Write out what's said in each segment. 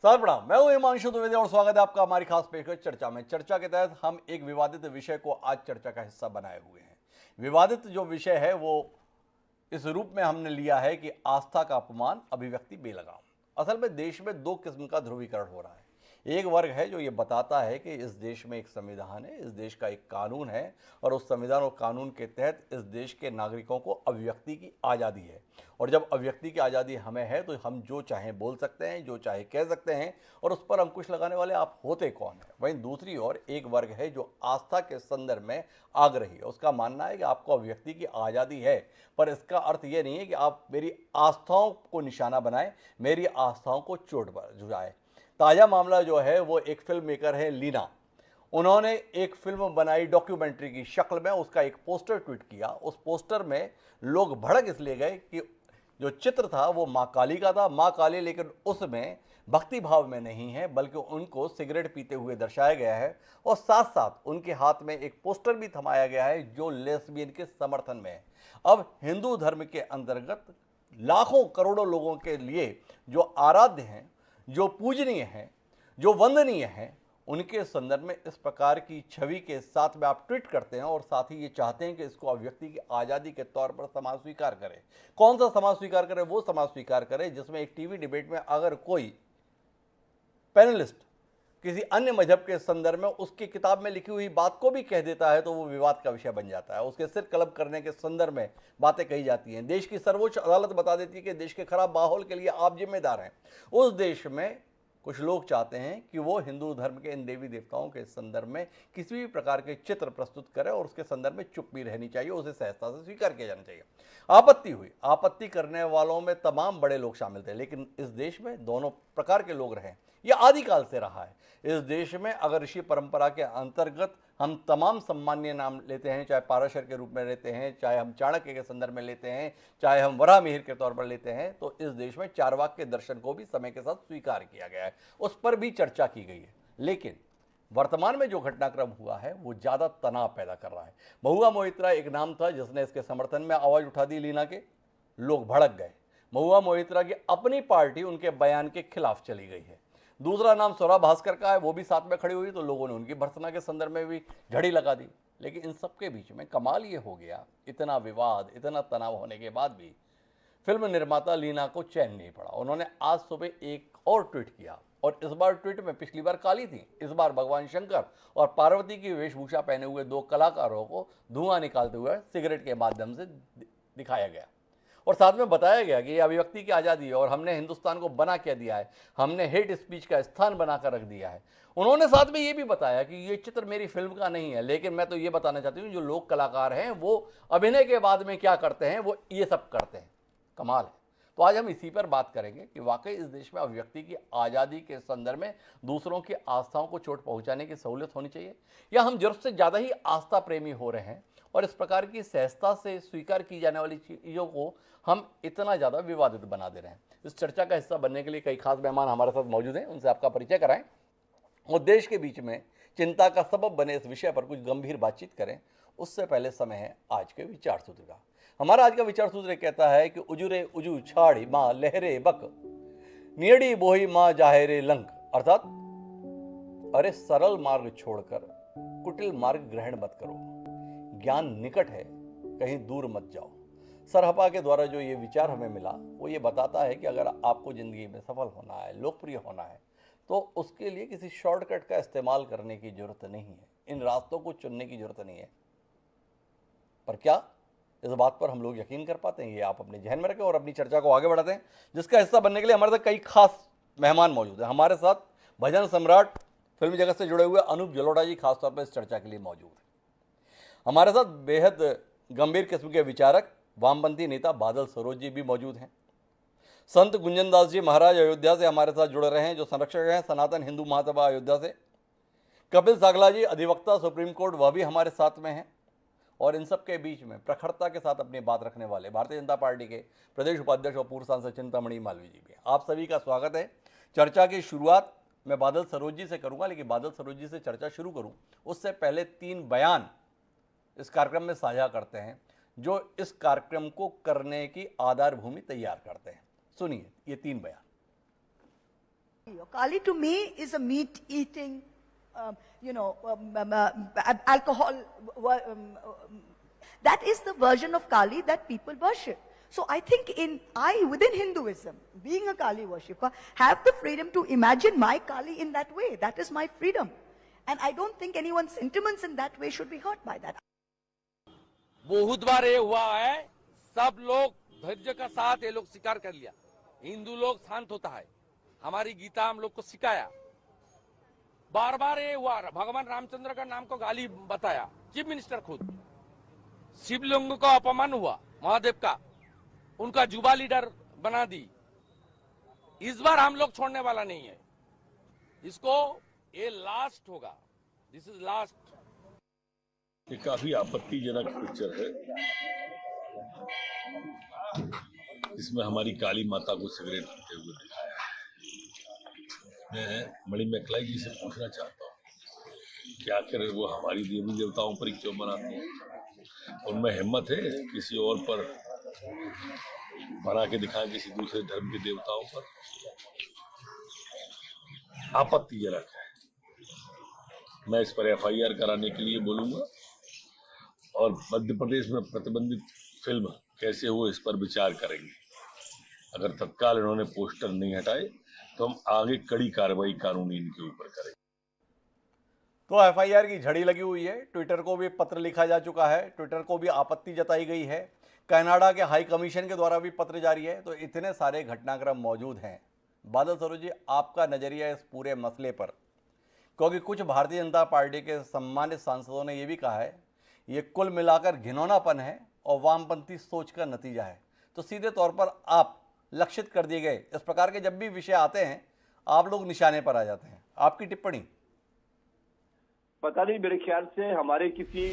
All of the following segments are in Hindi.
सर प्रणाम, मैं हूं हिमांशु द्विवेदी और स्वागत है आपका हमारी खास पेशकश चर्चा में। चर्चा के तहत हम एक विवादित विषय को आज चर्चा का हिस्सा बनाए हुए हैं। विवादित जो विषय है वो इस रूप में हमने लिया है कि आस्था का अपमान, अभिव्यक्ति बेलगाम। असल में देश में दो किस्म का ध्रुवीकरण हो रहा है। एक वर्ग है जो ये बताता है कि इस देश में एक संविधान है, इस देश का एक कानून है और उस संविधान और कानून के तहत इस देश के नागरिकों को अभिव्यक्ति की आज़ादी है। और जब अभिव्यक्ति की आज़ादी हमें है तो हम जो चाहें बोल सकते हैं, जो चाहे कह सकते हैं और उस पर अंकुश लगाने वाले आप होते कौन हैं। वहीं दूसरी ओर एक वर्ग है जो आस्था के संदर्भ में आग्रही है। उसका मानना है कि आपको अभिव्यक्ति की आज़ादी है, पर इसका अर्थ ये नहीं है कि आप मेरी आस्थाओं को निशाना बनाएं, मेरी आस्थाओं को चोट जुटाएं। ताज़ा मामला जो है वो एक फिल्म मेकर है लीना। उन्होंने एक फिल्म बनाई डॉक्यूमेंट्री की शक्ल में, उसका एक पोस्टर ट्वीट किया। उस पोस्टर में लोग भड़क इसलिए गए कि जो चित्र था वो माँ काली का था, माँ काली, लेकिन उसमें भक्ति भाव में नहीं है बल्कि उनको सिगरेट पीते हुए दर्शाया गया है और साथ साथ उनके हाथ में एक पोस्टर भी थमाया गया है जो लेस्बियन के समर्थन में है। अब हिंदू धर्म के अंतर्गत लाखों करोड़ों लोगों के लिए जो आराध्य हैं, जो पूजनीय हैं, जो वंदनीय हैं, उनके संदर्भ में इस प्रकार की छवि के साथ में आप ट्वीट करते हैं और साथ ही ये चाहते हैं कि इसको अभिव्यक्ति की आज़ादी के तौर पर समाज स्वीकार करे। कौन सा समाज स्वीकार करे? वो समाज स्वीकार करे जिसमें एक टीवी डिबेट में अगर कोई पैनलिस्ट किसी अन्य मजहब के संदर्भ में उसकी किताब में लिखी हुई बात को भी कह देता है तो वो विवाद का विषय बन जाता है। उसके सिर कलब करने के संदर्भ में बातें कही जाती हैं। देश की सर्वोच्च अदालत बता देती है कि देश के खराब माहौल के लिए आप जिम्मेदार हैं। उस देश में कुछ लोग चाहते हैं कि वो हिंदू धर्म के इन देवी देवताओं के संदर्भ में किसी भी प्रकार के चित्र प्रस्तुत करे और उसके संदर्भ में चुप भी रहनी चाहिए, उसे सहजता से स्वीकार किया जाना चाहिए। आपत्ति हुई, आपत्ति करने वालों में तमाम बड़े लोग शामिल थे, लेकिन इस देश में दोनों प्रकार के लोग रहे। यह आदिकाल से रहा है। इस देश में अगर ऋषि परंपरा के अंतर्गत हम तमाम सम्मान्य नाम लेते हैं, चाहे पाराशर के रूप में लेते हैं, चाहे हम चाणक्य के संदर्भ में लेते हैं, चाहे हम वराह मिहिर के तौर पर लेते हैं, तो इस देश में चारवाक के दर्शन को भी समय के साथ स्वीकार किया गया है, उस पर भी चर्चा की गई है। लेकिन वर्तमान में जो घटनाक्रम हुआ है वो ज़्यादा तनाव पैदा कर रहा है। महुआ मोहित्रा एक नाम था जिसने इसके समर्थन में आवाज़ उठा दी लीना के, लोग भड़क गए। महुआ मोहित्रा की अपनी पार्टी उनके बयान के खिलाफ चली गई है। दूसरा नाम स्वरा भास्कर का है, वो भी साथ में खड़ी हुई तो लोगों ने उनकी भर्त्सना के संदर्भ में भी झड़ी लगा दी। लेकिन इन सबके बीच में कमाल ये हो गया, इतना विवाद, इतना तनाव होने के बाद भी फिल्म निर्माता लीना को चैन नहीं पड़ा। उन्होंने आज सुबह एक और ट्वीट किया और इस बार ट्वीट में पिछली बार काली थी, इस बार भगवान शंकर और पार्वती की वेशभूषा पहने हुए दो कलाकारों को धुआं निकालते हुए सिगरेट के माध्यम से दिखाया गया और साथ में बताया गया कि ये अभिव्यक्ति की आज़ादी है और हमने हिंदुस्तान को बना के दिया है, हमने हेट स्पीच का स्थान बनाकर रख दिया है। उन्होंने साथ में ये भी बताया कि ये चित्र मेरी फिल्म का नहीं है, लेकिन मैं तो ये बताना चाहती हूँ जो लोक कलाकार हैं वो अभिनय के बाद में क्या करते हैं, वो ये सब करते हैं। कमाल है। तो आज हम इसी पर बात करेंगे कि वाकई इस देश में अभिव्यक्ति की आज़ादी के संदर्भ में दूसरों की आस्थाओं को चोट पहुंचाने की सहूलियत होनी चाहिए, या हम जरूरत से ज़्यादा ही आस्था प्रेमी हो रहे हैं और इस प्रकार की सहजता से स्वीकार की जाने वाली चीज़ों को हम इतना ज़्यादा विवादित बना दे रहे हैं। इस चर्चा का हिस्सा बनने के लिए कई खास मेहमान हमारे साथ मौजूद हैं, उनसे आपका परिचय कराएं और देश के बीच में चिंता का सबब बने इस विषय पर कुछ गंभीर बातचीत करें। उससे पहले समय है आज के विचार सूत्र का। हमारा आज का विचार सूत्र कहता है कि उजुरे उजू छाड़ी माँ लहरे बक, नियड़ी बोही माँ जाहेरे लंक, अर्थात अरे सरल मार्ग छोड़कर कुटिल मार्ग ग्रहण मत करो, ज्ञान निकट है कहीं दूर मत जाओ। सरहपा के द्वारा जो ये विचार हमें मिला वो ये बताता है कि अगर आपको ज़िंदगी में सफल होना है, लोकप्रिय होना है, तो उसके लिए किसी शॉर्टकट का इस्तेमाल करने की ज़रूरत नहीं है, इन रास्तों को चुनने की ज़रूरत नहीं है। पर क्या इस बात पर हम लोग यकीन कर पाते हैं? ये आप अपने जहन में रखें और अपनी चर्चा को आगे बढ़ाते हैं, जिसका हिस्सा बनने के लिए हमारे साथ कई खास मेहमान मौजूद हैं। हमारे साथ भजन सम्राट, फिल्म जगत से जुड़े हुए अनूप जलोटा जी खासतौर पर इस चर्चा के लिए मौजूद हैं। हमारे साथ बेहद गंभीर किस्म के विचारक, वामपंथी नेता बादल सरोज जी भी मौजूद हैं। संत गुंजन दास जी महाराज अयोध्या से हमारे साथ जुड़ रहे हैं, जो संरक्षक हैं सनातन हिंदू महासभा अयोध्या से। कपिल सागला जी अधिवक्ता सुप्रीम कोर्ट, वह भी हमारे साथ में हैं। और इन सब के बीच में प्रखरता के साथ अपनी बात रखने वाले भारतीय जनता पार्टी के प्रदेश उपाध्यक्ष और पूर्व सांसद चिंतामणि मालवीय जी भी हैं। आप सभी का स्वागत है। चर्चा की शुरुआत मैं बादल सरोज जी से करूंगा, लेकिन बादल सरोज जी से चर्चा शुरू करूं उससे पहले 3 बयान इस कार्यक्रम में साझा करते हैं जो इस कार्यक्रम को करने की आधार भूमि तैयार करते हैं। सुनिए ये 3 बयान। Kali to me is a meat-eating, alcohol. That is the version of Kali that people worship. So I think within Hinduism, being a Kali worshipper, have the freedom to imagine my Kali in that way. That is my freedom. And I don't think anyone's sentiments in that way should be hurt by that. बहुत बार ये हुआ है, सब लोग धैर्य का साथ ये लोग स्वीकार कर लिया। हिंदू लोग शांत होता है, हमारी गीता हम लोग को सिखाया। बार बार ये हुआ, भगवान रामचंद्र का नाम को गाली बताया, चीफ मिनिस्टर खुद। शिवलिंग का अपमान हुआ, महादेव का, उनका जुबा लीडर बना दी। इस बार हम लोग छोड़ने वाला नहीं है इसको, ये लास्ट होगा, दिस इज लास्ट। ये काफी आपत्तिजनक पिक्चर है। इसमें हमारी काली माता को सिगरेट पीते हुए दिखाया है। मैं मणि मैकलाई जी से पूछना चाहता हूँ कि आखिर वो हमारी देवी देवताओं पर ही क्यों बनाते हैं? उनमें हिम्मत है किसी और पर बना के दिखाएं, किसी दूसरे धर्म के देवताओं पर? आपत्तिजनक है। मैं इस पर FIR कराने के लिए बोलूंगा और मध्य प्रदेश में प्रतिबंधित फिल्म कैसे हो इस पर विचार करेंगे। अगर तत्काल इन्होंने पोस्टर नहीं हटाए तो हम आगे कड़ी कार्रवाई कानूनी इनके ऊपर करेंगे। तो FIR की झड़ी लगी हुई है। ट्विटर को भी पत्र लिखा जा चुका है, ट्विटर को भी आपत्ति जताई गई है, कनाडा के हाई कमीशन के द्वारा भी पत्र जारी है। तो इतने सारे घटनाक्रम मौजूद हैं। बादल सरोज जी, आपका नजरिया इस पूरे मसले पर, क्योंकि कुछ भारतीय जनता पार्टी के सम्मानित सांसदों ने यह भी कहा है ये कुल मिलाकर घिनौनापन है और वामपंथी सोच का नतीजा है। तो सीधे तौर पर आप लक्षित कर दिए गए। इस प्रकार के जब भी विषय आते हैं आप लोग निशाने पर आ जाते हैं। आपकी टिप्पणी? पता नहीं, मेरे ख्याल से हमारे किसी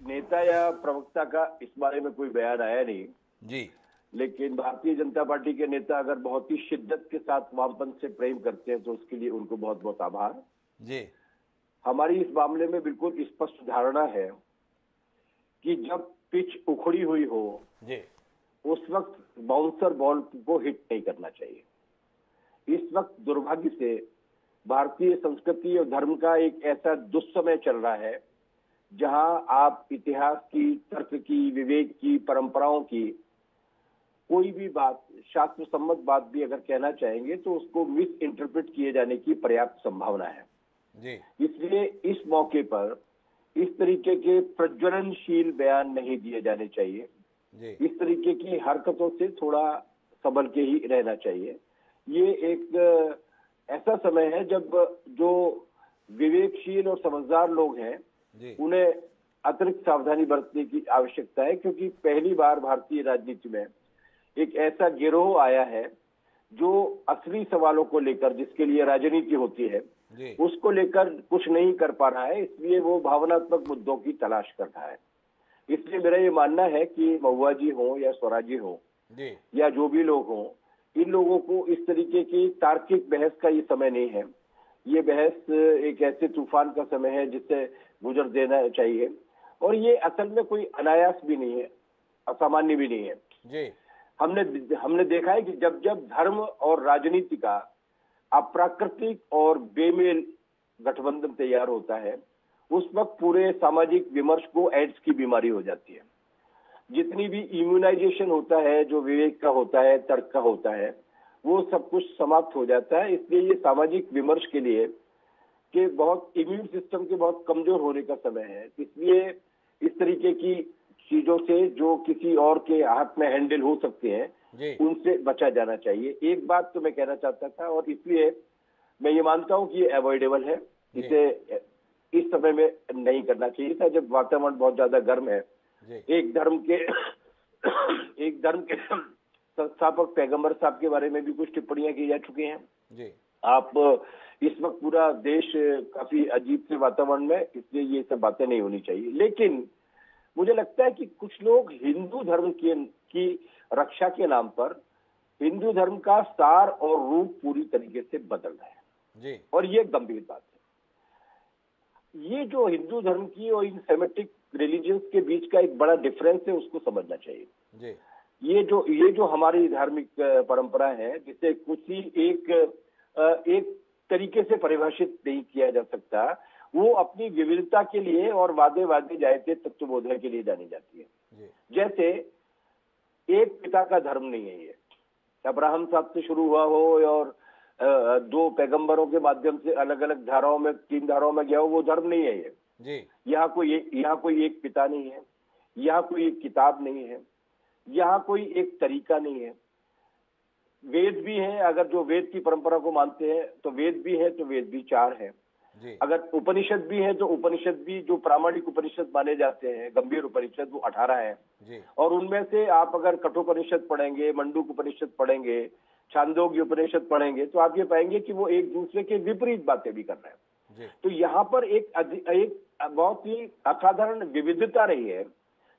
नेता या प्रवक्ता का इस बारे में कोई बयान आया नहीं जी। लेकिन भारतीय जनता पार्टी के नेता अगर बहुत ही शिद्दत के साथ वामपंथ से प्रेम करते हैं तो उसके लिए उनको बहुत बहुत आभार जी। हमारी इस मामले में बिल्कुल स्पष्ट धारणा है कि जब पिच उखड़ी हुई हो जी, उस वक्त बाउंसर बॉल को हिट नहीं करना चाहिए। इस वक्त दुर्भाग्य से भारतीय संस्कृति और धर्म का एक ऐसा दुस्समय चल रहा है जहां आप इतिहास की, तर्क की, विवेक की, परंपराओं की कोई भी बात, शास्त्र सम्मत बात भी अगर कहना चाहेंगे तो उसको मिस इंटरप्रेट किए जाने की पर्याप्त संभावना है जी। इसलिए इस मौके पर इस तरीके के प्रज्वलनशील बयान नहीं दिए जाने चाहिए जी। इस तरीके की हरकतों से थोड़ा संभल के ही रहना चाहिए। ये एक ऐसा समय है जब जो विवेकशील और समझदार लोग हैं उन्हें अतिरिक्त सावधानी बरतने की आवश्यकता है, क्योंकि पहली बार भारतीय राजनीति में एक ऐसा गिरोह आया है जो असली सवालों को लेकर, जिसके लिए राजनीति होती है, उसको लेकर कुछ नहीं कर पा रहा है। इसलिए वो भावनात्मक मुद्दों की तलाश कर रहा है। इसलिए मेरा ये मानना है कि महुआ जी हो या स्वराज जी हो या जो भी लोग हों, इन लोगों को इस तरीके की तार्किक बहस का ये समय नहीं है। ये बहस एक ऐसे तूफान का समय है जिससे गुजर देना चाहिए। और ये असल में कोई अनायास भी नहीं है, असामान्य भी नहीं है जी। हमने देखा है कि जब जब धर्म और राजनीति का अप्राकृतिक और बेमेल गठबंधन तैयार होता है उस वक्त पूरे सामाजिक विमर्श को एड्स की बीमारी हो जाती है। जितनी भी इम्यूनाइजेशन होता है, जो विवेक का होता है, तर्क का होता है, वो सब कुछ समाप्त हो जाता है। इसलिए ये सामाजिक विमर्श के लिए कि बहुत इम्यून सिस्टम के बहुत कमजोर होने का समय है। इसलिए इस तरीके की चीजों से जो किसी और के हाथ में हैंडल हो सकते हैं उनसे बचा जाना चाहिए। एक बात तो मैं कहना चाहता था और इसलिए मैं ये मानता हूं कि ये अवॉइडेबल है, इसे इस समय में नहीं करना चाहिए था जब वातावरण बहुत ज्यादा गर्म है। एक धर्म के संस्थापक पैगंबर साहब के बारे में भी कुछ टिप्पणियां की जा चुकी हैं। आप इस वक्त पूरा देश काफी अजीब से वातावरण में, इसलिए ये सब बातें नहीं होनी चाहिए। लेकिन मुझे लगता है कि कुछ लोग हिंदू धर्म की रक्षा के नाम पर हिंदू धर्म का सार और रूप पूरी तरीके से बदल रहे हैं और ये गंभीर बात है। ये जो हिंदू धर्म की और इन सेमेटिक रिलीजियंस के बीच का एक बड़ा डिफरेंस है, उसको समझना चाहिए। ये जो हमारी धार्मिक परंपरा है, जिसे किसी एक एक तरीके से परिभाषित नहीं किया जा सकता। वो अपनी विविधता के लिए और वादे वादे जायते तत्वबोधन के लिए जानी जाती है। जैसे एक पिता का धर्म नहीं है ये, अब्राहम साहब से शुरू हुआ हो और 2 पैगंबरों के माध्यम से अलग अलग धाराओं में 3 धाराओं में गया हो, वो धर्म नहीं है ये जी। यहाँ कोई एक पिता नहीं है, यहाँ कोई एक किताब नहीं है, यहाँ कोई एक तरीका नहीं है। वेद भी हैं, अगर जो वेद की परंपरा को मानते हैं तो वेद भी है, तो वेद भी 4 है। अगर उपनिषद भी है तो उपनिषद भी जो प्रामाणिक उपनिषद माने जाते हैं, गंभीर उपनिषद, वो 18 है। और उनमें से आप अगर कठोपनिषद पढ़ेंगे, मंडूक उपनिषद पढ़ेंगे, छांदोग्य उपनिषद पढ़ेंगे, तो आप ये पाएंगे कि वो एक दूसरे के विपरीत बातें भी कर रहे हैं। तो यहाँ पर एक बहुत ही असाधारण विविधता रही है,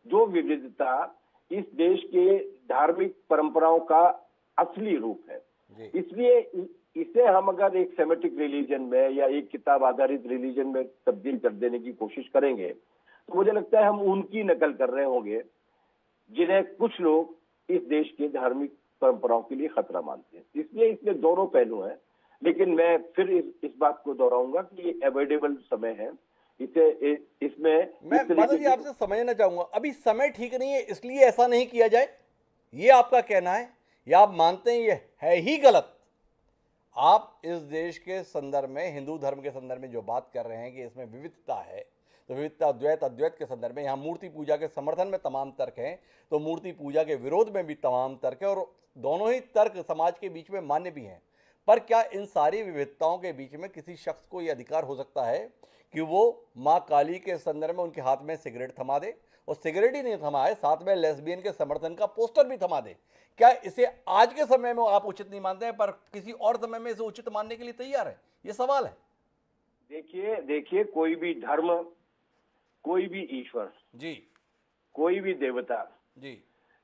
जो विविधता इस देश के धार्मिक परंपराओं का असली रूप है। इसलिए इसे हम अगर एक सेमेटिक रिलीजन में या एक किताब आधारित रिलीजन में तब्दील कर देने की कोशिश करेंगे, तो मुझे लगता है हम उनकी नकल कर रहे होंगे जिन्हें कुछ लोग इस देश के धार्मिक परंपराओं के लिए खतरा मानते हैं। इसलिए इसमें दोनों पहलू हैं, लेकिन मैं फिर इस बात को दोहराऊंगा कि ये अवॉइडेबल समय है। इसमें मैं बादल जी आपसे समझना चाहूंगा, अभी समय ठीक नहीं है इसलिए ऐसा नहीं किया जाए, ये आपका कहना है, या आप मानते हैं ये है ही गलत? आप इस देश के संदर्भ में, हिंदू धर्म के संदर्भ में जो बात कर रहे हैं कि इसमें विविधता है, तो विविधता द्वैत अद्वैत के संदर्भ में यहाँ मूर्ति पूजा के समर्थन में तमाम तर्क हैं, तो मूर्ति पूजा के विरोध में भी तमाम तर्क है, और दोनों ही तर्क समाज के बीच में मान्य भी हैं। पर क्या इन सारी विविधताओं के बीच में किसी शख्स को यह अधिकार हो सकता है कि वो माँ काली के संदर्भ में उनके हाथ में सिगरेट थमा दे, और सिगरेट ही नहीं थमा है, साथ में लेस्बियन के समर्थन का पोस्टर भी थमा दे? क्या इसे आज के समय में आप उचित नहीं मानते हैं, पर किसी और समय में इसे उचित मानने के लिए तैयार है? ये सवाल है। देखिए कोई भी धर्म, कोई भी ईश्वर जी, कोई भी देवता जी,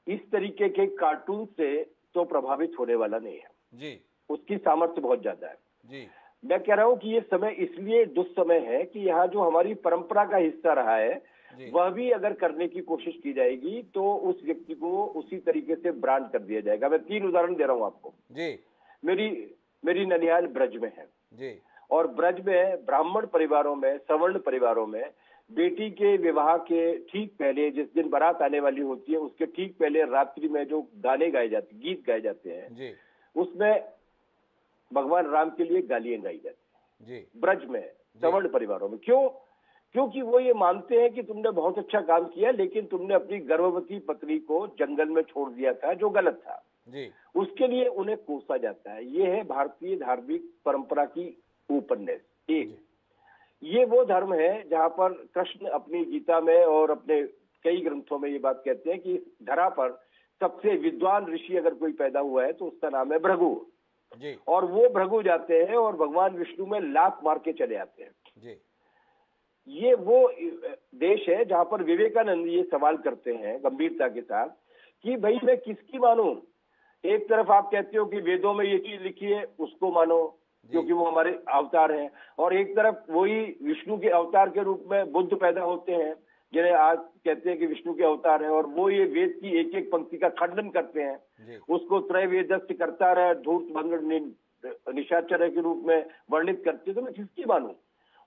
इस तरीके के कार्टून से तो प्रभावित होने वाला नहीं है जी, उसकी सामर्थ्य बहुत ज्यादा है जी। मैं कह रहा हूं कि ये समय इसलिए दुस्समय है कि यहाँ जो हमारी परंपरा का हिस्सा रहा है, वह भी अगर करने की कोशिश की जाएगी तो उस व्यक्ति को उसी तरीके से ब्रांड कर दिया जाएगा। मैं 3 उदाहरण दे रहा हूं आपको जी। मेरी ननिहाल ब्रज में है जी। और ब्रज में ब्राह्मण परिवारों में, सवर्ण परिवारों में बेटी के विवाह के ठीक पहले, जिस दिन बारात आने वाली होती है उसके ठीक पहले रात्रि में जो गाने गाए जाते, गीत गाए जाते हैं, उसमें भगवान राम के लिए गालियां गाई जाती हैं ब्रज में, सवर्ण परिवारों में। क्योंकि वो ये मानते हैं कि तुमने बहुत अच्छा काम किया, लेकिन तुमने अपनी गर्भवती पत्नी को जंगल में छोड़ दिया था, जो गलत था। उसके लिए उन्हें कोसा जाता है। ये है भारतीय धार्मिक परंपरा की ओपननेस। एक ये वो धर्म है जहां पर कृष्ण अपनी गीता में और अपने कई ग्रंथों में ये बात कहते हैं कि इस धरा पर सबसे विद्वान ऋषि अगर कोई पैदा हुआ है तो उसका नाम है भृगु। और वो भृगु जाते हैं और भगवान विष्णु में लात मार के चले आते हैं। ये वो देश है जहां पर विवेकानंद ये सवाल करते हैं गंभीरता के साथ कि भाई मैं किसकी मानूं? एक तरफ आप कहते हो कि वेदों में ये चीज लिखी है, उसको मानो क्योंकि वो हमारे अवतार हैं, और एक तरफ वही विष्णु के अवतार के रूप में बुद्ध पैदा होते हैं जिन्हें आज कहते हैं कि विष्णु के अवतार हैं, और वो ये वेद की एक एक पंक्ति का खंडन करते हैं, उसको त्रैवेदस्य करता रहे, धूर्त भंग निशाचर के रूप में वर्णित करते हैं। तो मैं किसकी मानूं?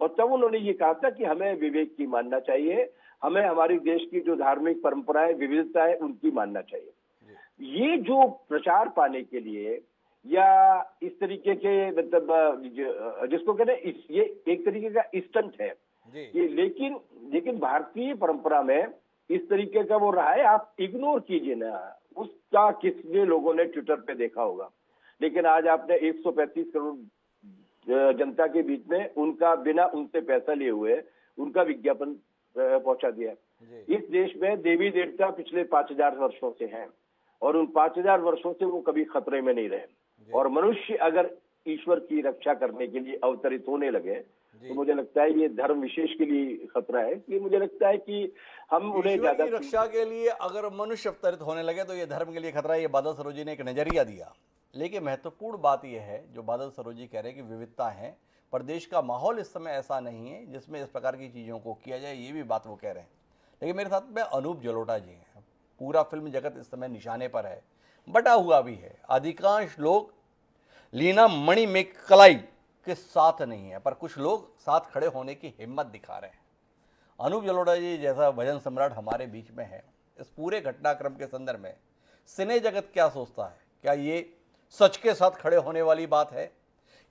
और तब उन्होंने ये कहा था कि हमें विवेक की मानना चाहिए, हमें हमारी देश की जो धार्मिक परंपराएं, विविधता है, उनकी मानना चाहिए। ये जो प्रचार पाने के लिए या इस तरीके के मतलब जिसको कहते हैं, ये एक तरीके का स्टंट है ये, लेकिन भारतीय परंपरा में इस तरीके का वो रहा है। आप इग्नोर कीजिए ना, उसका कितने लोगों ने ट्विटर पे देखा होगा, लेकिन आज आपने 135 करोड़ जनता के बीच में उनका बिना उनसे पैसा लिए हुए उनका विज्ञापन पहुंचा दिया। इस देश में देवी देवता पिछले 5000 वर्षों से हैं और उन 5000 वर्षों से वो कभी खतरे में नहीं रहे, और मनुष्य अगर ईश्वर की रक्षा करने के लिए अवतरित होने लगे तो मुझे लगता है ये धर्म विशेष के लिए खतरा है। कि मुझे लगता है कि हम उन्हें ज्यादा रक्षा के लिए अगर मनुष्य अवतरित होने लगे तो ये धर्म के लिए खतरा है। ये बादल सरोजी ने एक नजरिया दिया, लेकिन महत्वपूर्ण बात यह है जो बादल सरोजी कह रहे हैं कि विविधता है, पर देश का माहौल इस समय ऐसा नहीं है जिसमें इस प्रकार की चीज़ों को किया जाए, ये भी बात वो कह रहे हैं। लेकिन मेरे साथ में अनूप जलोटा जी हैं। पूरा फिल्म जगत इस समय निशाने पर है, बटा हुआ भी है। अधिकांश लोग लीना मणि में कलाई के साथ नहीं है, पर कुछ लोग साथ खड़े होने की हिम्मत दिखा रहे हैं। अनूप जलोटा जी जैसा भजन सम्राट हमारे बीच में है, इस पूरे घटनाक्रम के संदर्भ में सिने जगत क्या सोचता है? क्या ये सच के साथ खड़े होने वाली बात है?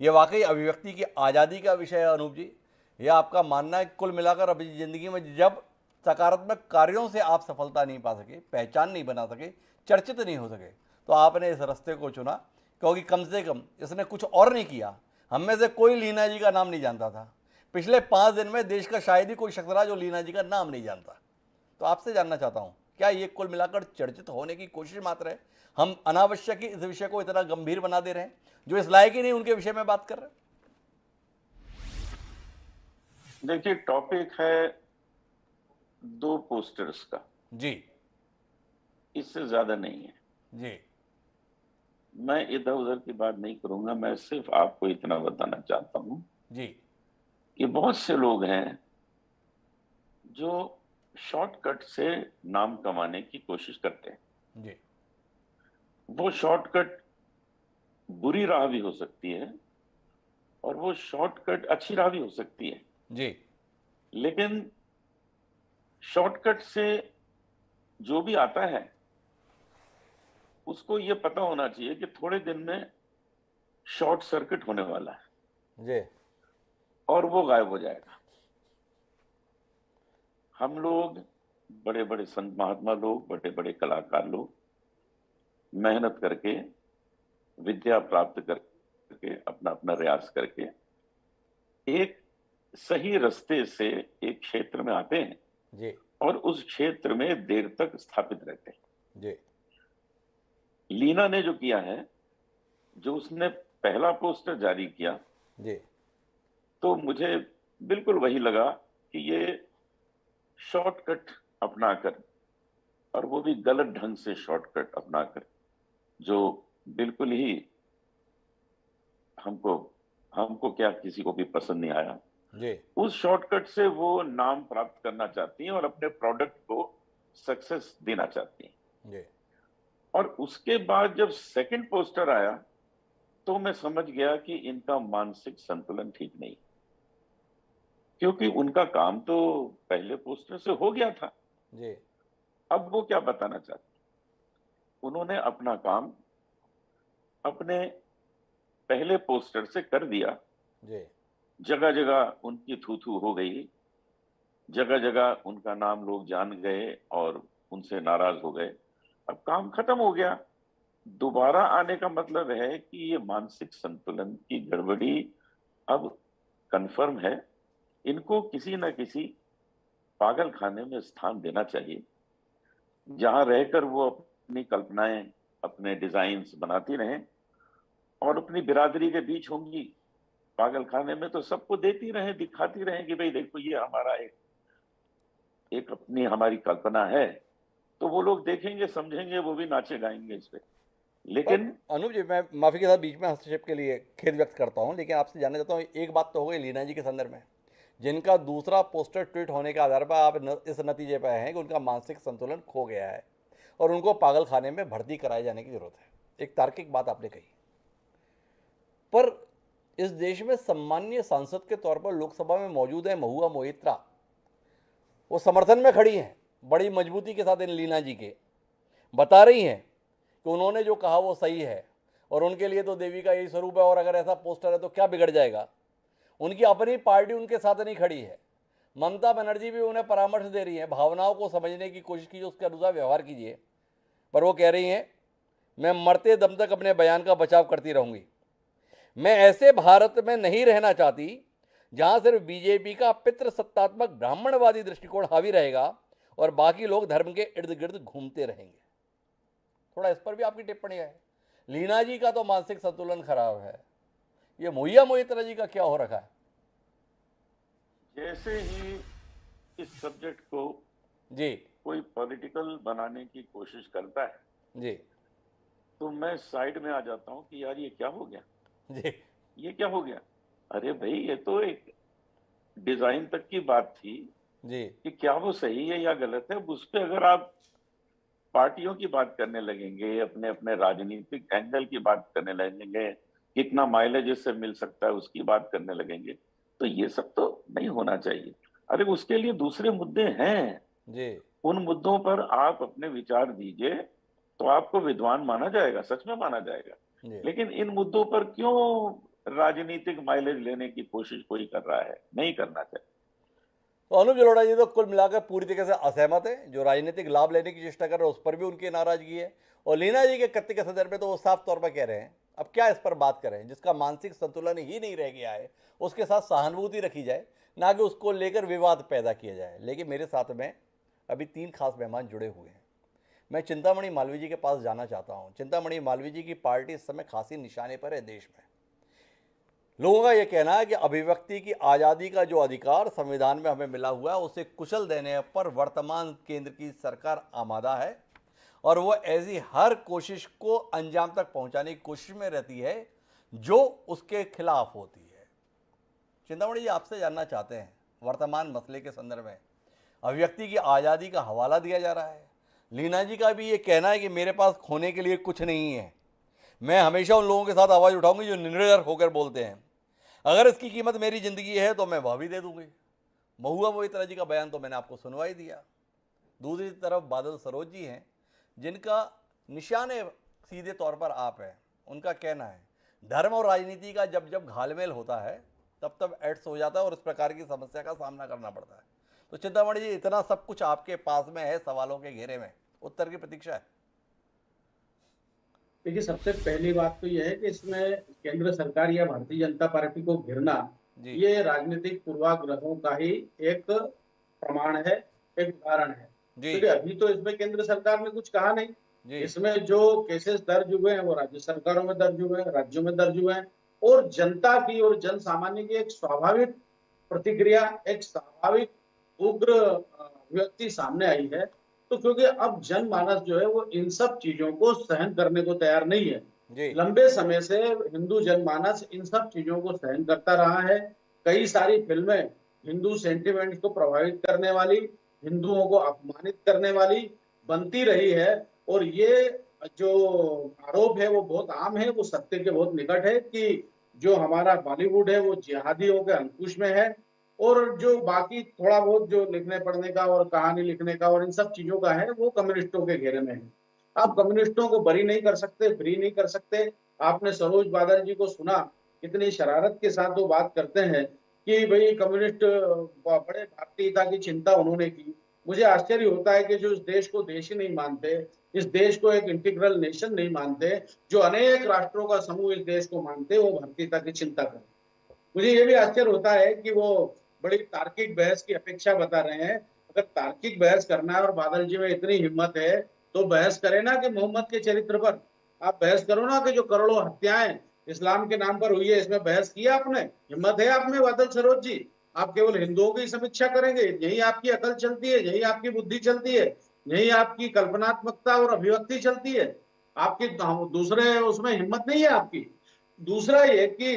ये वाकई अभिव्यक्ति की आज़ादी का विषय है अनूप जी? यह आपका मानना है कुल मिलाकर अपनी ज़िंदगी में जब सकारात्मक कार्यों से आप सफलता नहीं पा सके, पहचान नहीं बना सके, चर्चित नहीं हो सके, तो आपने इस रास्ते को चुना, क्योंकि कम से कम इसने कुछ और नहीं किया। हम में से कोई लीना जी का नाम नहीं जानता था। पिछले 5 दिन में देश का शायद ही कोई शख्स रहा जो लीना जी का नाम नहीं जानता। तो आपसे जानना चाहता हूँ, क्या ये कुल मिलाकर चर्चित होने की कोशिश मात्र है? हम अनावश्यक ही इस विषय को इतना गंभीर बना दे रहे हैं, जो इस लायक ही नहीं उनके विषय में बात कर रहे हैं। देखिए, टॉपिक है 2 पोस्टर्स का जी इससे ज्यादा नहीं है। जी मैं इधर उधर की बात नहीं करूंगा। मैं सिर्फ आपको इतना बताना चाहता हूं जी कि बहुत से लोग हैं जो शॉर्टकट से नाम कमाने की कोशिश करते हैं। जी वो शॉर्टकट बुरी राह भी हो सकती है और वो शॉर्टकट अच्छी राह भी हो सकती है, जी लेकिन शॉर्टकट से जो भी आता है उसको ये पता होना चाहिए कि थोड़े दिन में शॉर्ट सर्किट होने वाला है जी और वो गायब हो जाएगा। हम लोग बड़े बड़े संत महात्मा लोग, बड़े बड़े कलाकार लोग मेहनत करके, विद्या प्राप्त करके, अपना अपना रियाज करके एक सही रास्ते से एक क्षेत्र में आते हैं जी और उस क्षेत्र में देर तक स्थापित रहते हैं। जी लीना ने जो किया है, जो उसने पहला पोस्टर जारी किया, जी तो मुझे बिल्कुल वही लगा कि ये शॉर्टकट अपनाकर, और वो भी गलत ढंग से शॉर्टकट अपनाकर, जो बिल्कुल ही हमको क्या किसी को भी पसंद नहीं आया। जी उस शॉर्टकट से वो नाम प्राप्त करना चाहती हैं और अपने प्रोडक्ट को सक्सेस देना चाहती हैं। जी और उसके बाद जब सेकंड पोस्टर आया तो मैं समझ गया कि इनका मानसिक संतुलन ठीक नहीं, क्योंकि उनका काम तो पहले पोस्टर से हो गया था। जी अब वो क्या बताना चाहते, उन्होंने अपना काम अपने पहले पोस्टर से कर दिया। जी जगह जगह उनकी थू थू हो गई, जगह जगह उनका नाम लोग जान गए और उनसे नाराज हो गए। अब काम खत्म हो गया। दोबारा आने का मतलब है कि ये मानसिक संतुलन की गड़बड़ी अब कंफर्म है। इनको किसी न किसी पागल खाने में स्थान देना चाहिए, जहां रहकर वो अपनी कल्पनाएं, अपने डिजाइन्स बनाती रहें और अपनी बिरादरी के बीच होंगी। पागल खाने में तो सबको देती रहें, दिखाती रहें कि भाई देखो ये हमारा एक अपनी हमारी कल्पना है, तो वो लोग देखेंगे, समझेंगे, वो भी नाचे गाएंगे इस पे। लेकिन अनूप जी, मैं माफ़ी के साथ बीच में हस्तक्षेप के लिए खेद व्यक्त करता हूं, लेकिन आपसे जानना चाहता हूं, एक बात तो हो गई लीना जी के संदर्भ में, जिनका दूसरा पोस्टर ट्वीट होने के आधार पर आप इस नतीजे पर आए हैं कि उनका मानसिक संतुलन खो गया है और उनको पागल खाने में भर्ती कराए जाने की जरूरत है। एक तार्किक बात आपने कही, पर इस देश में सम्मानीय सांसद के तौर पर लोकसभा में मौजूद है महुआ मोइत्रा, वो समर्थन में खड़ी हैं बड़ी मजबूती के साथ इन लीना जी के, बता रही हैं कि उन्होंने जो कहा वो सही है और उनके लिए तो देवी का यही स्वरूप है और अगर ऐसा पोस्टर है तो क्या बिगड़ जाएगा। उनकी अपनी पार्टी उनके साथ नहीं खड़ी है। ममता बनर्जी भी उन्हें परामर्श दे रही है, भावनाओं को समझने की कोशिश कीजिए, उसके अनुसार व्यवहार कीजिए, पर वो कह रही हैं मैं मरते दम तक अपने बयान का बचाव करती रहूंगी। मैं ऐसे भारत में नहीं रहना चाहती जहां सिर्फ बीजेपी का पितृसत्तात्मक ब्राह्मणवादी दृष्टिकोण हावी रहेगा और बाकी लोग धर्म के इर्द गिर्द घूमते रहेंगे। थोड़ा इस पर भी आपकी टिप्पणी है। लीना जी का तो मानसिक संतुलन खराब है, ये महुआ मोइत्रा जी का क्या हो रखा है? जैसे ही इस सब्जेक्ट को जी कोई पॉलिटिकल बनाने की कोशिश करता है जी तो मैं साइड में आ जाता हूं कि यार ये क्या हो गया, जी ये क्या हो गया। अरे भाई, ये तो एक डिजाइन तक की बात थी जी कि क्या वो सही है या गलत है। उस पर अगर आप पार्टियों की बात करने लगेंगे, अपने अपने राजनीतिक एंगल की बात करने लगेंगे, कितना माइलेज इससे मिल सकता है उसकी बात करने लगेंगे, तो ये सब तो नहीं होना चाहिए। अरे उसके लिए दूसरे मुद्दे हैं, जी उन मुद्दों पर आप अपने विचार दीजिए, तो आपको विद्वान माना जाएगा, सच में माना जाएगा। जी। लेकिन इन मुद्दों पर क्यों राजनीतिक माइलेज लेने की कोशिश कोई कर रहा है? नहीं करना चाहिए। तो अनुप जलोटा जी तो कुल मिलाकर पूरी तरीके से असहमत है, जो राजनीतिक लाभ लेने की चेष्टा कर रहे हैं उस पर भी उनकी नाराजगी है। और लीना जी के कत्ते के संदर्भ में तो वो साफ तौर पर कह रहे हैं अब क्या इस पर बात करें, जिसका मानसिक संतुलन ही नहीं रह गया है उसके साथ सहानुभूति रखी जाए, ना कि उसको लेकर विवाद पैदा किया जाए। लेकिन मेरे साथ में अभी 3 खास मेहमान जुड़े हुए हैं। मैं चिंतामणि मालवीय जी के पास जाना चाहता हूँ। चिंतामणि मालवीय जी की पार्टी इस समय खासी निशाने पर है देश में। लोगों का यह कहना है कि अभिव्यक्ति की आज़ादी का जो अधिकार संविधान में हमें मिला हुआ है उसे कुचल देने पर वर्तमान केंद्र की सरकार आमादा है और वो ऐसी हर कोशिश को अंजाम तक पहुंचाने की कोशिश में रहती है जो उसके खिलाफ होती है। चिंतामणि जी आपसे जानना चाहते हैं वर्तमान मसले के संदर्भ में अभिव्यक्ति की आज़ादी का हवाला दिया जा रहा है। लीना जी का भी ये कहना है कि मेरे पास खोने के लिए कुछ नहीं है, मैं हमेशा उन लोगों के साथ आवाज़ उठाऊंगी जो निर्डर होकर बोलते हैं, अगर इसकी कीमत मेरी ज़िंदगी है तो मैं वह भी दे दूंगी। महुआ मोहित्रा जी का बयान तो मैंने आपको सुनवाई दिया। दूसरी तरफ बादल सरोज जी हैं जिनका निशाने सीधे तौर पर आप हैं। उनका कहना है धर्म और राजनीति का जब जब घालमेल होता है तब तब एड्स हो जाता है और इस प्रकार की समस्या का सामना करना पड़ता है। तो चिंतामणि जी इतना सब कुछ आपके पास में है, सवालों के घेरे में, उत्तर की प्रतीक्षा है। देखिए, सबसे पहली बात तो यह है कि इसमें केंद्र सरकार या भारतीय जनता पार्टी को घिरना ये राजनीतिक पूर्वाग्रहों का ही एक प्रमाण है, एक उदाहरण है। क्योंकि अभी तो इसमें केंद्र सरकार ने कुछ कहा नहीं। इसमें जो केसेस दर्ज हुए हैं वो राज्य सरकारों में दर्ज हुए हैं, राज्यों में दर्ज हुए हैं और जनता की और जन सामान्य की एक स्वाभाविक प्रतिक्रिया, एक स्वाभाविक उग्र अभिव्यक्ति सामने आई है। तो क्योंकि अब जनमानस जो है वो इन सब चीजों को सहन करने को तैयार नहीं है। लंबे समय से हिंदू जनमानस इन सब चीजों को सहन करता रहा है। कई सारी फिल्में हिंदू सेंटिमेंट्स को प्रभावित करने वाली, हिंदुओं को अपमानित करने वाली बनती रही है और ये जो आरोप है वो बहुत आम है, वो सत्य के बहुत निकट है कि जो हमारा बॉलीवुड है वो जिहादियों के अंकुश में है और जो बाकी थोड़ा बहुत जो लिखने पढ़ने का और कहानी लिखने का और इन सब चीजों का है वो कम्युनिस्टों के घेरे में है। आप कम्युनिस्टों को बरी नहीं कर सकते, फ्री नहीं कर सकते। आपने सरोज बादल जी को सुना, कितनी शरारत के साथ वो बात करते हैं कि भाई कम्युनिस्ट बड़े भारतीयता की चिंता उन्होंने की। मुझे आश्चर्य होता है कि जो इस देश को देश ही नहीं मानते, इस देश को एक इंटीग्रल नेशन नहीं मानते, जो अनेक राष्ट्रों का समूह इस देश को मानते, वो भारतीयता की चिंता करें। मुझे ये भी आश्चर्य होता है कि वो बड़ी तार्किक बहस की अपेक्षा बता रहे हैं। अगर तार्किक बहस करना है और बादल जी में इतनी हिम्मत है तो बहस करें ना कि मोहम्मद के चरित्र पर। आप बहस करो ना कि जो करोड़ों हत्याएं इस्लाम के नाम पर हुई है, इसमें बहस किया आपने? हिम्मत है आप में बादल सरोज जी? आप केवल हिंदुओं की समीक्षा करेंगे? यही आपकी अकल चलती है, यही आपकी बुद्धि चलती है, यही आपकी कल्पनात्मकता और अभिव्यक्ति चलती है? आपकी दूसरे उसमें हिम्मत नहीं है आपकी। दूसरा ये कि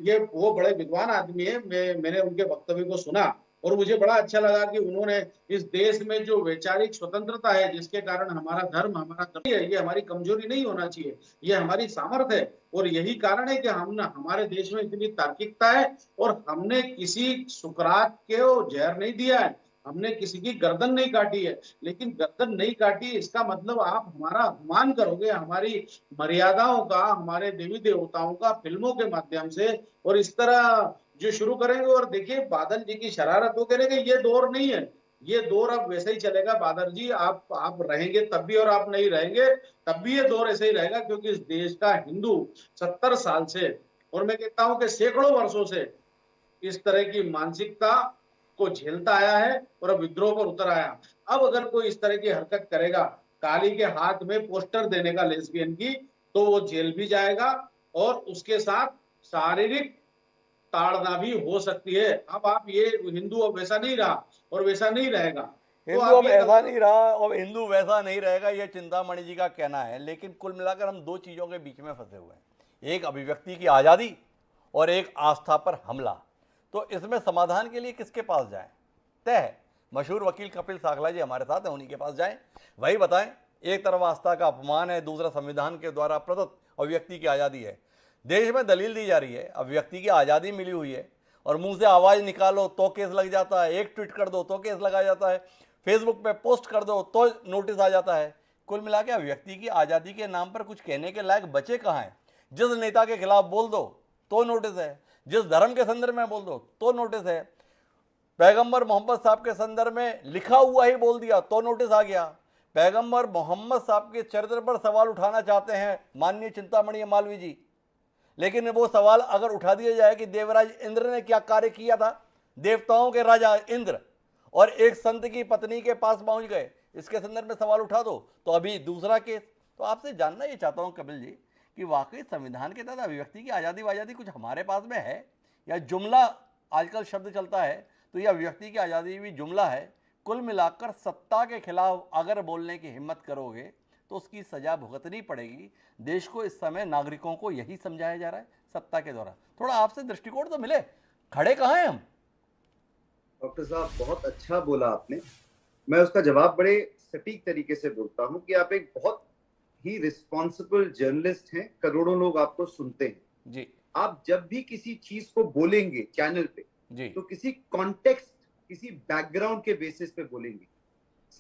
ये वो बड़े विद्वान आदमी है, मैंने उनके वक्तव्य को सुना और मुझे बड़ा अच्छा लगा कि उन्होंने इस देश में जो वैचारिक स्वतंत्रता है जिसके कारण हमारा धर्म है, ये हमारी कमजोरी नहीं होना चाहिए, ये हमारी सामर्थ्य है और यही कारण है कि हमारे देश में इतनी तार्किकता है और हमने किसी सुकरात को जहर नहीं दिया है, हमने किसी की गर्दन नहीं काटी है। लेकिन गर्दन नहीं काटी इसका मतलब आप हमारा अपमान करोगे, हमारी मर्यादाओं का, हमारे देवी देवताओं का फिल्मों के माध्यम से और इस तरह जो शुरू करेंगे। और देखिए बादल जी की शरारत वो करेंगे, ये दौर नहीं है, ये दौर अब वैसे ही चलेगा। बादल जी आप रहेंगे तब भी और आप नहीं रहेंगे तब भी ये दौर ऐसे ही रहेगा, क्योंकि इस देश का हिंदू 70 साल से और मैं कहता हूं कि सैकड़ों वर्षों से इस तरह की मानसिकता को झेलता आया है और अब विद्रोह पर उतर आया। अब अगर कोई इस तरह की हरकत करेगा, काली के हाथ में पोस्टर देने का लेस्बियन की, तो वो जेल भी जाएगा और उसके साथ शारीरिक ताड़ना भी हो सकती है। अब आप ये हिंदू अब वैसा नहीं रहा और वैसा नहीं रहेगा, हिंदू अब ऐसा नहीं रहा और हिंदू वैसा नहीं रहेगा, यह चिंतामणि जी का कहना है। लेकिन कुल मिलाकर हम दो चीजों के बीच में फंसे हुए हैं, एक अभिव्यक्ति की आजादी और एक आस्था पर हमला। तो इसमें समाधान के लिए किसके पास जाएं? तय है, मशहूर वकील कपिल साखला जी हमारे साथ हैं, उन्हीं के पास जाएं, वही बताएं। एक तरफ आस्था का अपमान है, दूसरा संविधान के द्वारा प्रदत्त अभिव्यक्ति की आज़ादी है। देश में दलील दी जा रही है, अब व्यक्ति की आज़ादी मिली हुई है और मुंह से आवाज़ निकालो तो केस लग जाता है, एक ट्वीट कर दो तो केस लगा जाता है, फेसबुक पे पोस्ट कर दो तो नोटिस आ जाता है। कुल मिला के व्यक्ति की आज़ादी के नाम पर कुछ कहने के लायक बचे कहाँ हैं? जिस नेता के खिलाफ बोल दो तो नोटिस है, जिस धर्म के संदर्भ में बोल दो तो नोटिस है, पैगंबर मोहम्मद साहब के संदर्भ में लिखा हुआ ही बोल दिया तो नोटिस आ गया। पैगंबर मोहम्मद साहब के चरित्र पर सवाल उठाना चाहते हैं माननीय चिंतामणि मालवीय जी, लेकिन वो सवाल अगर उठा दिया जाए कि देवराज इंद्र ने क्या कार्य किया था, देवताओं के राजा इंद्र और एक संत की पत्नी के पास पहुंच गए, इसके संदर्भ में सवाल उठा दो तो अभी दूसरा केस। तो आपसे जानना ये चाहता हूं कपिल जी कि वाकई संविधान के तहत अभिव्यक्ति की आज़ादी कुछ हमारे पास में है या जुमला आजकल शब्द चलता है, तो यह अभिव्यक्ति की आज़ादी भी जुमला है। कुल मिलाकर सत्ता के खिलाफ अगर बोलने की हिम्मत करोगे तो उसकी सजा भुगतनी पड़ेगी। देश को इस समय नागरिकों को यही समझाया जा रहा है सत्ता के द्वारा। थोड़ा आपसे दृष्टिकोण तो मिले, खड़े कहाँ हैं हम? डॉक्टर साहब बहुत अच्छा बोला आपने, मैं उसका जवाब बड़े सटीक तरीके से बोलता हूं कि आप एक बहुत ही रिस्पॉन्सिबल जर्नलिस्ट हैं, करोड़ों लोग आपको सुनते हैं जी। आप जब भी किसी चीज को बोलेंगे चैनल पे जी, तो किसी कॉन्टेक्स्ट, किसी बैकग्राउंड के बेसिस पे बोलेंगे।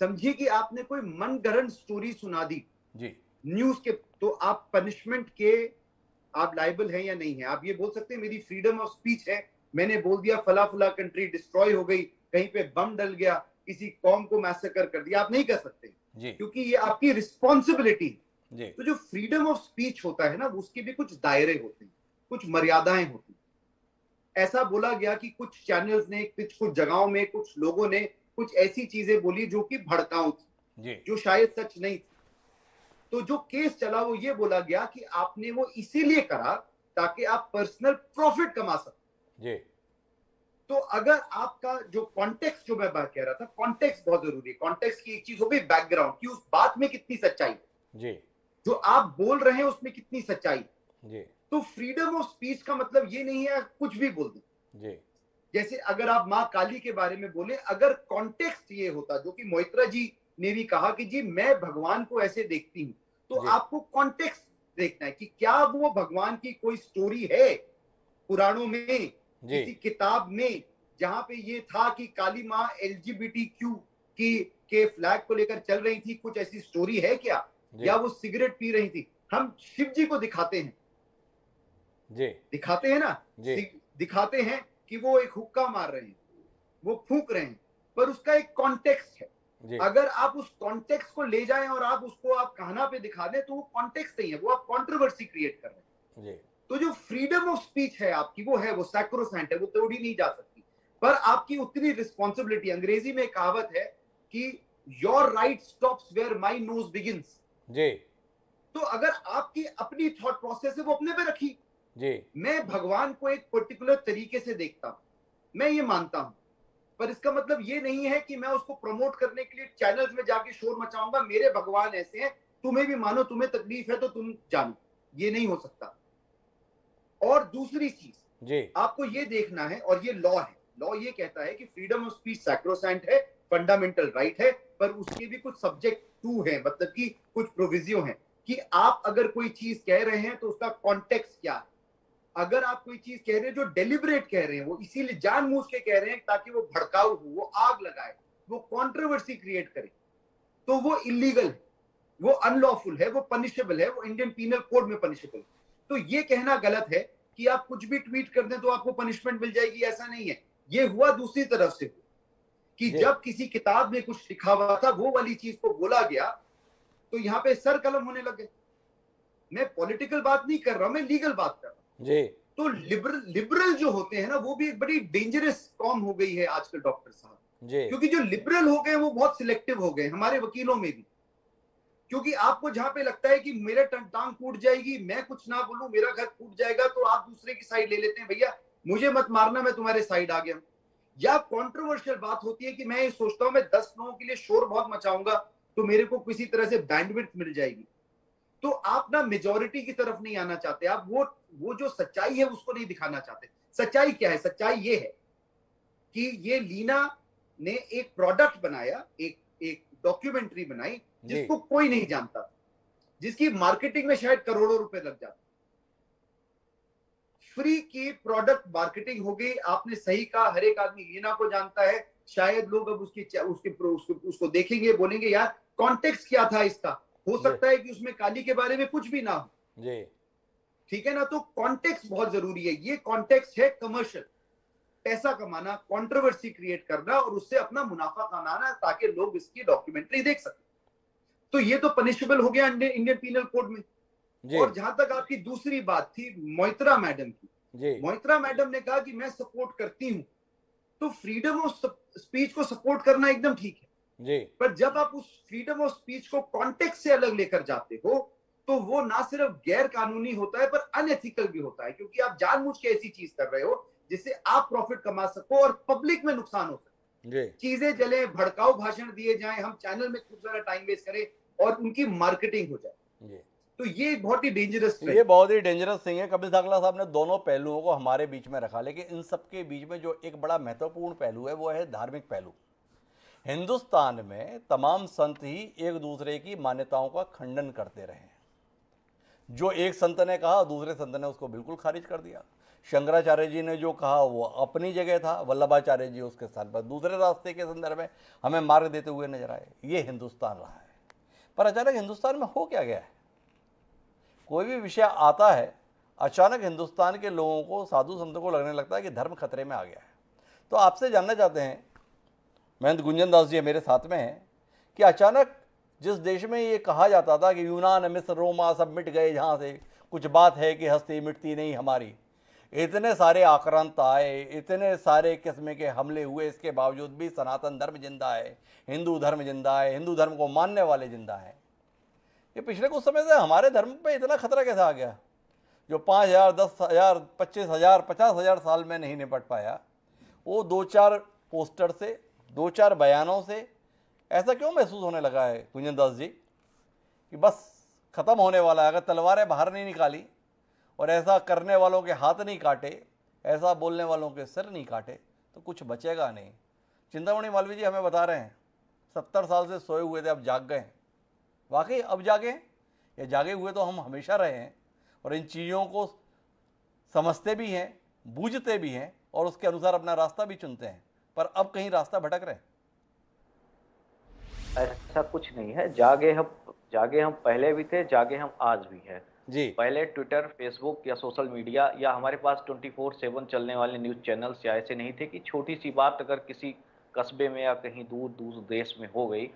समझिए कि आपने कोई मनगढ़ंत स्टोरी सुना दी जी न्यूज के, तो आप पनिशमेंट के आप लायबल हैं या नहीं है? आप ये बोल सकते हैं मेरी फ्रीडम ऑफ स्पीच है, मैंने बोल दिया फला फला कंट्री डिस्ट्रॉय हो गई, कहीं पे बम डल गया, किसी कौम को मैसेकर कर दिया, आप नहीं कर सकते जी, क्योंकि ये आपकी रिस्पॉन्सिबिलिटी है। तो जो फ्रीडम ऑफ स्पीच होता है ना, उसके भी कुछ दायरे होते हैं, कुछ मर्यादाएं होती हैं। ऐसा बोला गया कि कुछ चैनल्स ने, कुछ जगहों में कुछ लोगों ने कुछ ऐसी चीजें बोली जो कि भड़काऊ थी, जो शायद सच नहीं थी। तो जो केस चला वो ये बोला गया कि आपने वो इसीलिए करा ताकि आप पर्सनल प्रॉफिट कमा सके। तो अगर आपका जो कॉन्टेक्स्ट, जो मैं बात कह रहा था, कॉन्टेक्स्ट बहुत जरूरी है। कॉन्टेक्स्ट की एक चीज हो गई बैकग्राउंड, कि उस बात में कितनी सच्चाई है, जो आप बोल रहे हैं उसमें कितनी सच्चाई है। तो फ्रीडम ऑफ स्पीच का मतलब ये नहीं है कुछ भी बोल दें। जैसे अगर आप माँ काली के बारे में बोले, अगर कॉन्टेक्स्ट ये होता जो कि मोइत्रा जी ने भी कहा कि जी मैं भगवान को ऐसे देखती हूँ, तो आपको कॉन्टेक्स्ट देखना है कि क्या वो भगवान की कोई स्टोरी है पुराणों में, किसी किताब में, जहां पे ये था कि काली माँ LGBTQ के फ्लैग को लेकर चल रही थी, कुछ ऐसी स्टोरी है क्या? या वो सिगरेट पी रही थी? हम शिव जी को दिखाते हैं दिखाते हैं ना, दिखाते हैं कि वो एक हुक्का मार रहे हैं, वो फूंक रहे हैं, पर उसका एक कॉन्टेक्स्ट है। अगर आप उस कॉन्टेक्स्ट को ले जाएं और आप उसको आप कहना पे दिखा दें, तो वो कॉन्टेक्स्ट नहीं है, वो आप कंट्रोवर्सी क्रिएट कर रहे हैं। तो जो फ्रीडम ऑफ स्पीच है आपकी, वो है, वो सैक्रोसैंट है, वो तोड़ी नहीं जा सकती, पर आपकी उतनी रिस्पॉन्सिबिलिटी। अंग्रेजी में कहावत है कि your right stops where my nose begins. तो अगर आपकी अपनी थॉट प्रोसेस है वो अपने पे रखी। मैं भगवान को एक पर्टिकुलर तरीके से देखता हूं, मैं ये मानता हूं, पर इसका मतलब ये नहीं है कि मैं उसको प्रमोट करने के लिए चैनल्स में जाके शोर मचाऊंगा, मेरे भगवान ऐसे हैं, तुम्हें भी मानो, तुम्हें तकलीफ है तो तुम जानो। ये नहीं हो सकता। और दूसरी चीज आपको ये देखना है, और ये लॉ है, लॉ ये कहता है कि फ्रीडम ऑफ स्पीच सैक्रोसैंट है, फंडामेंटल राइट है, पर उसके भी कुछ सब्जेक्ट टू है, मतलब कि कुछ प्रोविजियो है कि आप अगर कोई चीज कह रहे हैं तो उसका कॉन्टेक्स्ट क्या है। अगर आप कोई चीज कह रहे हैं जो डेलिबरेट कह रहे हैं, वो इसीलिए जानबूझ के कह रहे हैं ताकि वो भड़काऊ हो, वो आग लगाए, वो कंट्रोवर्सी क्रिएट करे, तो वो इलीगल है, वो अनलॉफुल है, वो पनिशेबल है, वो इंडियन पीनल कोड में पनिशेबल है। तो ये कहना गलत है कि आप कुछ भी ट्वीट कर दें तो आपको पनिशमेंट मिल जाएगी, ऐसा नहीं है। ये हुआ दूसरी तरफ से कि जब किसी किताब में कुछ लिखा हुआ था, वो वाली चीज को बोला गया, तो यहाँ पे सर कलम होने लगे। मैं पॉलिटिकल बात नहीं कर रहा हूं, मैं लीगल बात कर रहा हूं। तो लिबरल जो होते हैं ना, वो भी एक बड़ी डेंजरस कॉम हो गई है आजकल डॉक्टर साहब, क्योंकि जो लिबरल हो गए वो बहुत सिलेक्टिव हो गए, हमारे वकीलों में भी। क्योंकि आपको जहां पे लगता है कि मेरे टांग टूट जाएगी, मैं कुछ ना बोलूं मेरा घर टूट जाएगा, तो आप दूसरे की साइड ले लेते हैं, भैया मुझे मत मारना, मैं तुम्हारे साइड आ गया। या कंट्रोवर्शियल बात होती है कि मैं ये सोचता हूं मैं 10 लोगों के लिए शोर बहुत मचाऊंगा तो मेरे को किसी तरह से बैंडविड्थ मिल जाएगी। तो आप ना मेजॉरिटी की तरफ नहीं आना चाहते, आप वो जो सच्चाई है उसको नहीं दिखाना चाहते। सच्चाई क्या है? सच्चाई ये है कि ये लीना ने एक प्रोडक्ट बनाया, एक डॉक्यूमेंट्री बनाई जिसको कोई नहीं जानता, जिसकी मार्केटिंग में शायद करोड़ों रुपए लग जाते, फ्री की प्रोडक्ट मार्केटिंग हो गई। आपने सही कहा, हर एक आदमी हीना को जानता है, शायद लोग अब उसको देखेंगे, बोलेंगे यार कॉन्टेक्स्ट क्या था इसका, हो सकता है कि उसमें काली के बारे में कुछ भी ना हो जी, ठीक है ना। तो कॉन्टेक्स्ट बहुत जरूरी है। ये कॉन्टेक्स्ट है कमर्शियल, पैसा कमाना, कंट्रोवर्सी क्रिएट करना और उससे अपना मुनाफा कमाना ताकि लोग इसकी डॉक्यूमेंट्री देख सकें। तो ये तो पनिशेबल हो गया इंडियन पीनल कोड में। और जहां तक आपकी दूसरी बात थी मोइत्रा मैडम की, मोइत्रा मैडम ने कहा कि मैं सपोर्ट करती हूं, तो फ्रीडम ऑफ स्पीच को सपोर्ट करना एकदम ठीक है जी, पर जब आप उस फ्रीडम ऑफ स्पीच को कॉन्टेक्स्ट से अलग लेकर जाते हो तो वो ना सिर्फ गैर कानूनी होता है पर अनएथिकल भी होता है, क्योंकि आप जानबूझ के ऐसी चीज कर रहे हो जिससे आप प्रॉफिट कमा सको और पब्लिक में नुकसान हो सके। चीजें जले, भड़काऊ भाषण दिए जाएं, हम चैनल में खूब सारा टाइम वेस्ट करें और उनकी मार्केटिंग हो जाए, तो ये बहुत ही डेंजरस है। ये बहुत ही डेंजरस थिंग है। कपिल धाकला साहब ने दोनों पहलुओं को हमारे बीच में रखा, लेकिन इन सब के बीच में जो एक बड़ा महत्वपूर्ण पहलू है वो है धार्मिक पहलू। हिंदुस्तान में तमाम संत ही एक दूसरे की मान्यताओं का खंडन करते रहे। जो एक संत ने कहा दूसरे संत ने उसको बिल्कुल खारिज कर दिया। शंकराचार्य जी ने जो कहा वो अपनी जगह था, वल्लभाचार्य जी उसके स्थान पर दूसरे रास्ते के संदर्भ में हमें मार्ग देते हुए नजर आए। ये हिंदुस्तान रहा है। पर अचानक हिंदुस्तान में हो क्या गया है? कोई भी विषय आता है, अचानक हिंदुस्तान के लोगों को, साधु संतों को लगने लगता है कि धर्म खतरे में आ गया है। तो आपसे जानना चाहते हैं, महंत गुंजन दास जी मेरे साथ में हैं, कि अचानक जिस देश में ये कहा जाता था कि यूनान, मिस्र, रोमा सब मिट गए, जहाँ से कुछ बात है कि हस्ती मिटती नहीं हमारी, इतने सारे आक्रांत आए, इतने सारे किस्म के हमले हुए, इसके बावजूद भी सनातन धर्म जिंदा है, हिंदू धर्म जिंदा है, हिंदू धर्म को मानने वाले जिंदा हैं। ये पिछले कुछ समय से हमारे धर्म पे इतना खतरा कैसे आ गया? जो 5,000, 10,000, 25,000, 50,000 साल में नहीं निपट पाया, वो 2-4 पोस्टर से, 2-4 बयानों से ऐसा क्यों महसूस होने लगा है गुंजन दास जी कि बस ख़त्म होने वाला है? अगर तलवारें बाहर नहीं निकाली और ऐसा करने वालों के हाथ नहीं काटे, ऐसा बोलने वालों के सिर नहीं काटे, तो कुछ बचेगा नहीं। चिंतामणि मालवीय जी हमें बता रहे हैं 70 साल से सोए हुए थे, अब जाग गए। वाकई अब जागे हैं? या जागे हुए तो हम हमेशा रहे हैं और इन चीज़ों को समझते भी हैं, बूझते भी हैं और उसके अनुसार अपना रास्ता भी चुनते हैं, पर अब कहीं रास्ता भटक रहे हैं? ऐसा कुछ नहीं है। जागे हम पहले भी थे, जागे हम आज भी हैं जी। पहले ट्विटर, फेसबुक या सोशल मीडिया या हमारे पास 24/7 चलने वाले न्यूज चैनल्स या ऐसे नहीं थे कि छोटी सी बात अगर किसी कस्बे में या कहीं दूर दूर देश में हो गई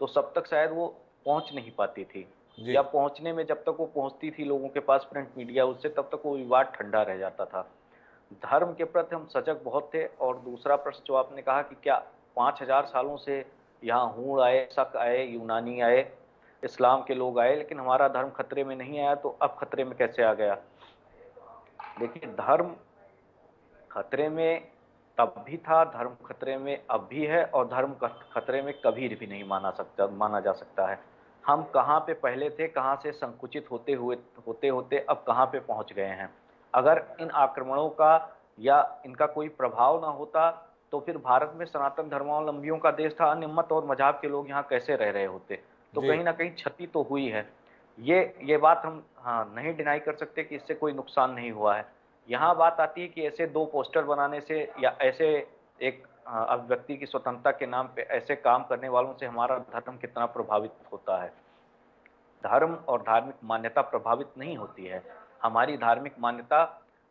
तो सब तक शायद वो पहुंच नहीं पाती थी, या पहुंचने में जब तक वो पहुंचती थी लोगों के पास प्रिंट मीडिया उससे, तब तक वो विवाद ठंडा रह जाता था। धर्म के प्रति हम सजग बहुत थे। और दूसरा प्रश्न जो आपने कहा कि क्या 5,000 सालों से यहाँ हूण आए, शक आए, यूनानी आए, इस्लाम के लोग आए, लेकिन हमारा धर्म खतरे में नहीं आया, तो अब खतरे में कैसे आ गया? देखिए, धर्म खतरे में तब भी था, धर्म खतरे में अब भी है और धर्म खतरे में कभी भी नहीं माना जा सकता है। हम कहाँ पे पहले थे, कहाँ से संकुचित होते होते अब कहाँ पे पहुंच गए हैं। अगर इन आक्रमणों का या इनका कोई प्रभाव ना होता तो फिर भारत में सनातन धर्मावलंबियों का देश था, अन्य मत और मजहब के लोग यहाँ कैसे रह रहे होते? तो कहीं ना कहीं क्षति तो हुई है। ये बात हम नहीं डिनाई कर सकते कि इससे कोई नुकसान नहीं हुआ है। यहाँ बात आती है कि ऐसे 2 पोस्टर बनाने से या ऐसे एक अभिव्यक्ति की स्वतंत्रता के नाम पे ऐसे काम करने वालों से हमारा धर्म कितना प्रभावित होता है। धर्म और धार्मिक मान्यता प्रभावित नहीं होती है। हमारी धार्मिक मान्यता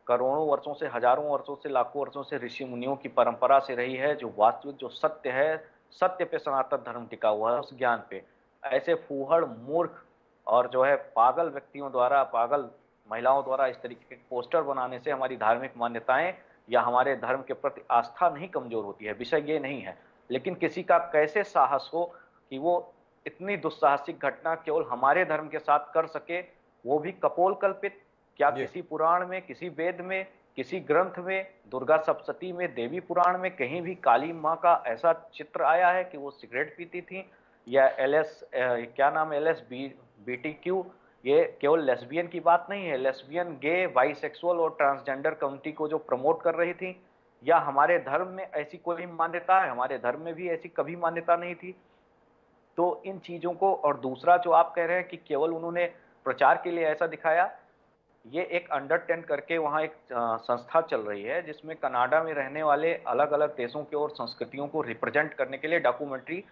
करोड़ों वर्षों से, हजारों वर्षों से, लाखों वर्षों से ऋषि मुनियों की परंपरा से रही है। जो वास्तविक जो सत्य है, सत्य पे सनातन धर्म टिका हुआ है, उस ज्ञान पे। ऐसे फूहड़, मूर्ख और जो है पागल व्यक्तियों द्वारा, पागल महिलाओं द्वारा इस तरीके के पोस्टर बनाने से हमारी धार्मिक मान्यताएं या हमारे धर्म के प्रति आस्था नहीं कमजोर होती है, विषय ये नहीं है। लेकिन किसी का कैसे साहस हो कि वो इतनी दुस्साहसिक घटना केवल हमारे धर्म के साथ कर सके, वो भी कपोल कल्पित। क्या किसी पुराण में, किसी वेद में, किसी ग्रंथ में, दुर्गा सप्तशती में, देवी पुराण में कहीं भी काली माँ का ऐसा चित्र आया है कि वो सिगरेट पीती थी? या LSBTQ, ये केवल लेस्बियन की बात नहीं है, लेस्बियन, गे, बाइसेक्सुअल और ट्रांसजेंडर कम्युनिटी को जो प्रमोट कर रही थी, या हमारे धर्म में ऐसी कोई मान्यता है? हमारे धर्म में भी ऐसी कभी मान्यता नहीं थी। तो इन चीजों को, और दूसरा जो आप कह रहे हैं कि केवल उन्होंने प्रचार के लिए ऐसा दिखाया, ये एक अंडर 10 करके वहाँ एक संस्था चल रही है जिसमें कनाडा में रहने वाले अलग अलग देशों के और संस्कृतियों को रिप्रेजेंट करने के लिए डॉक्यूमेंट्री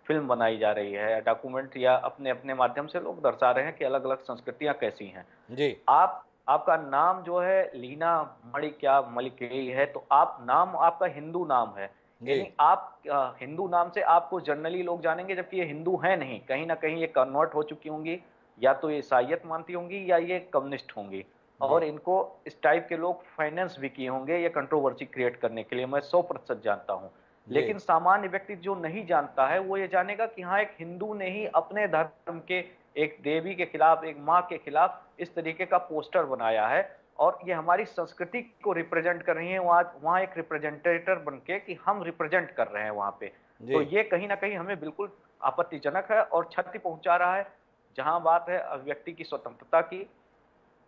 फिल्म बनाई जा रही है। डॉक्यूमेंट या अपने अपने माध्यम से लोग दर्शा रहे हैं कि अलग अलग संस्कृतियां कैसी हैं। जी। आपका नाम जो है लीना मणिक्या मलिकेई है, तो आप नाम आपका हिंदू नाम है, यानी आप हिंदू नाम से आपको जनरली लोग जानेंगे, जबकि ये हिंदू है नहीं। कहीं ना कहीं ये कन्वर्ट हो चुकी होंगी, या तो ये ईसाइयत मानती होंगी या ये कम्युनिस्ट होंगी, और इनको इस टाइप के लोग फाइनेंस भी किए होंगे ये कंट्रोवर्सी क्रिएट करने के लिए, मैं 100% जानता हूँ। लेकिन सामान्य व्यक्ति जो नहीं जानता है वो ये जानेगा कि हाँ, एक हिंदू ने ही अपने धर्म के एक देवी के खिलाफ, एक माँ के खिलाफ इस तरीके का पोस्टर बनाया है, और ये हमारी संस्कृति को रिप्रेजेंट कर रही है। वहाँ एक रिप्रेजेंटेटर बनके कि हम रिप्रेजेंट कर रहे हैं वहाँ पे, तो ये कहीं ना कहीं हमें बिल्कुल आपत्तिजनक है और क्षति पहुंचा रहा है। जहां बात है अभिव्यक्ति की स्वतंत्रता की,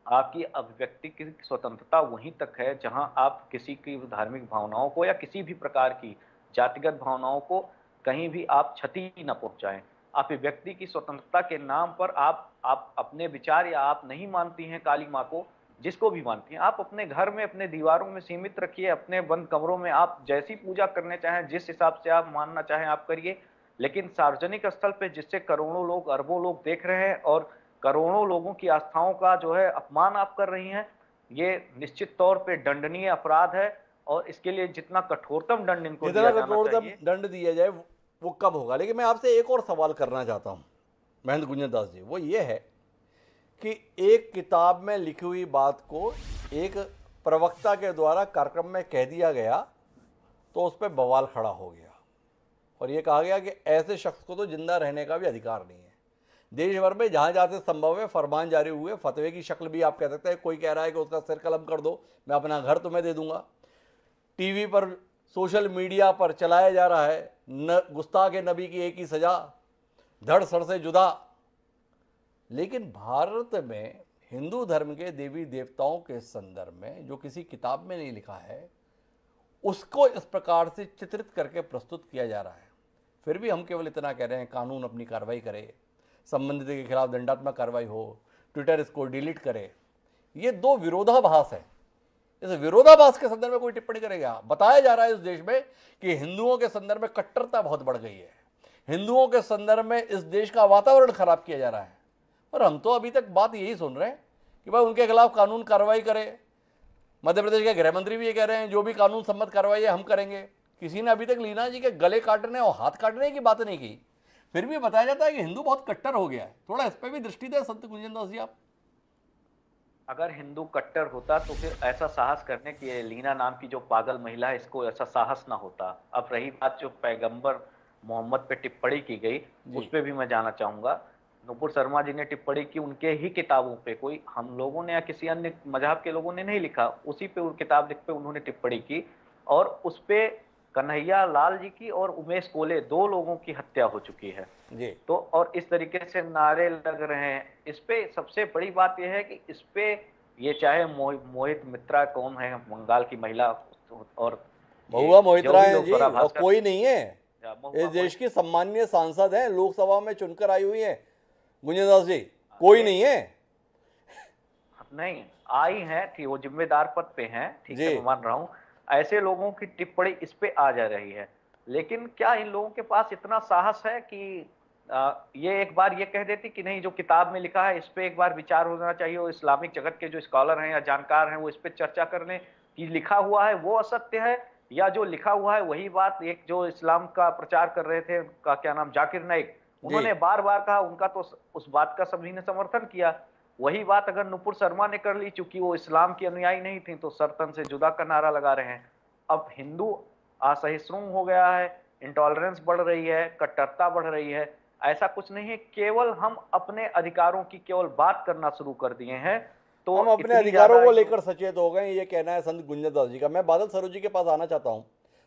आपकी अभिव्यक्ति की स्वतंत्रता वहीं तक है जहां आप किसी की धार्मिक भावनाओं को या किसी भी प्रकार की जातिगत भावनाओं को कहीं भी आप क्षति न पहुंचाएं। अभिव्यक्ति की स्वतंत्रता के नाम पर आप अपने विचार, या आप नहीं मानती हैं काली माँ को, जिसको भी मानती हैं, आप अपने घर में अपने दीवारों में सीमित रखिए, अपने बंद कमरों में आप जैसी पूजा करने चाहें, जिस हिसाब से आप मानना चाहें आप करिए, लेकिन सार्वजनिक स्थल पे जिससे करोड़ों लोग, अरबों लोग देख रहे हैं और करोड़ों लोगों की आस्थाओं का जो है अपमान आप कर रही हैं, ये निश्चित तौर पे दंडनीय अपराध है। और इसके लिए जितना कठोरतम दंड इनको दिया जाना चाहिए, दंड दिया जाए वो कब होगा। लेकिन मैं आपसे एक और सवाल करना चाहता हूँ महेंद्र गुंजन दास जी, वो ये है कि एक किताब में लिखी हुई बात को एक प्रवक्ता के द्वारा कार्यक्रम में कह दिया गया तो उस पर बवाल खड़ा हो गया और ये कहा गया कि ऐसे शख्स को तो जिंदा रहने का भी अधिकार नहीं है। देश भर में जहाँ जहाँ से संभव है फरमान जारी हुए, फतवे की शक्ल भी आप कह सकते हैं। कोई कह रहा है कि उसका सिर कलम कर दो, मैं अपना घर तुम्हें दे दूंगा। टीवी पर, सोशल मीडिया पर चलाया जा रहा है गुस्ताख नबी की एक ही सजा, धड़ सर से जुदा। लेकिन भारत में हिंदू धर्म के देवी देवताओं के संदर्भ में जो किसी किताब में नहीं लिखा है, उसको इस प्रकार से चित्रित करके प्रस्तुत किया जा रहा है। फिर भी हम केवल इतना कह रहे हैं कानून अपनी कार्रवाई करे, संबंधित के खिलाफ दंडात्मक कार्रवाई हो, ट्विटर इसको डिलीट करे। ये दो विरोधाभास है। इस विरोधाभास के संदर्भ में कोई टिप्पणी करेगा? बताया जा रहा है इस देश में कि हिंदुओं के संदर्भ में कट्टरता बहुत बढ़ गई है, हिंदुओं के संदर्भ में इस देश का वातावरण खराब किया जा रहा है, और हम तो अभी तक बात यही सुन रहे हैं कि भाई उनके खिलाफ कानून कार्रवाई करे। मध्य प्रदेश के गृह मंत्री भी ये कह रहे हैं जो भी कानून सम्मत कार्रवाई है हम करेंगे। किसी ने अभी तक लीना जी के गले काटने और हाथ काटने की बात नहीं की। फिर भी बताया जाता है कि हिंदू बहुत कट्टर हो गया है। थोड़ा इस पर भी दृष्टि दें संत गुंजन दास जी आप। अगर हिंदू कट्टर होता तो फिर ऐसा साहस करने की, लीना नाम की जो पागल महिला है, इसको ऐसा साहस ना होता। अब रही बात जो पैगंबर मोहम्मद पे टिप्पणी की गई, उस पर भी मैं जाना चाहूंगा। नुपुर शर्मा जी ने टिप्पणी की उनके ही किताबों पे, कोई हम लोगों ने या किसी अन्य मजहब के लोगों ने नहीं लिखा, उसी पे किताब लिख पे उन्होंने टिप्पणी की, और उस पे कन्हैया लाल जी की और उमेश कोले 2 लोगों की हत्या हो चुकी है जी। तो और इस तरीके से नारे लग रहे हैं। इस पे सबसे बड़ी बात यह है कि इस पे ये चाहे मोहित मित्रा कौन है, बंगाल की महिला, और महुआ मोहित्रा है जी, और कोई नहीं है, इस देश की सम्मानीय सांसद है, लोकसभा में चुनकर आई हुई है गुंजन दास जी, कोई नहीं है। नहीं आई है, ठीक, वो जिम्मेदार पद पे हैं, ठीक है, मैं मान रहा हूँ। ऐसे लोगों की टिप्पणी इस पे आ जा रही है, लेकिन क्या इन लोगों के पास इतना साहस है कि ये एक बार ये कह देती कि नहीं जो किताब में लिखा है इस पे एक बार विचार होना चाहिए, और इस्लामिक जगत के जो स्कॉलर हैं या जानकार हैं वो इस पे चर्चा कर लें कि लिखा हुआ है वो असत्य है या जो लिखा हुआ है वही बात। एक जो इस्लाम का प्रचार कर रहे थे, उनका क्या नाम, जाकिर नाइक, उन्होंने बार बार कहा, उनका तो उस बात का सभी ने समर्थन किया। वही बात अगर नुपुर शर्मा ने कर ली, चूंकि वो इस्लाम की अनुयायी नहीं थी, तो सरतन से जुदा का नारा लगा रहे हैं। अब हिंदू असहिष्णु हो गया है, इंटॉलरेंस बढ़ रही है, कट्टरता बढ़ रही है। ऐसा कुछ नहीं है, केवल हम अपने अधिकारों की केवल बात करना शुरू कर दिए हैं, तो हम अपने अधिकारों को लेकर सचेत हो गए, ये कहना है संत गुंजन दास जी का। मैं बादल सरोज जी के पास आना चाहता हूँ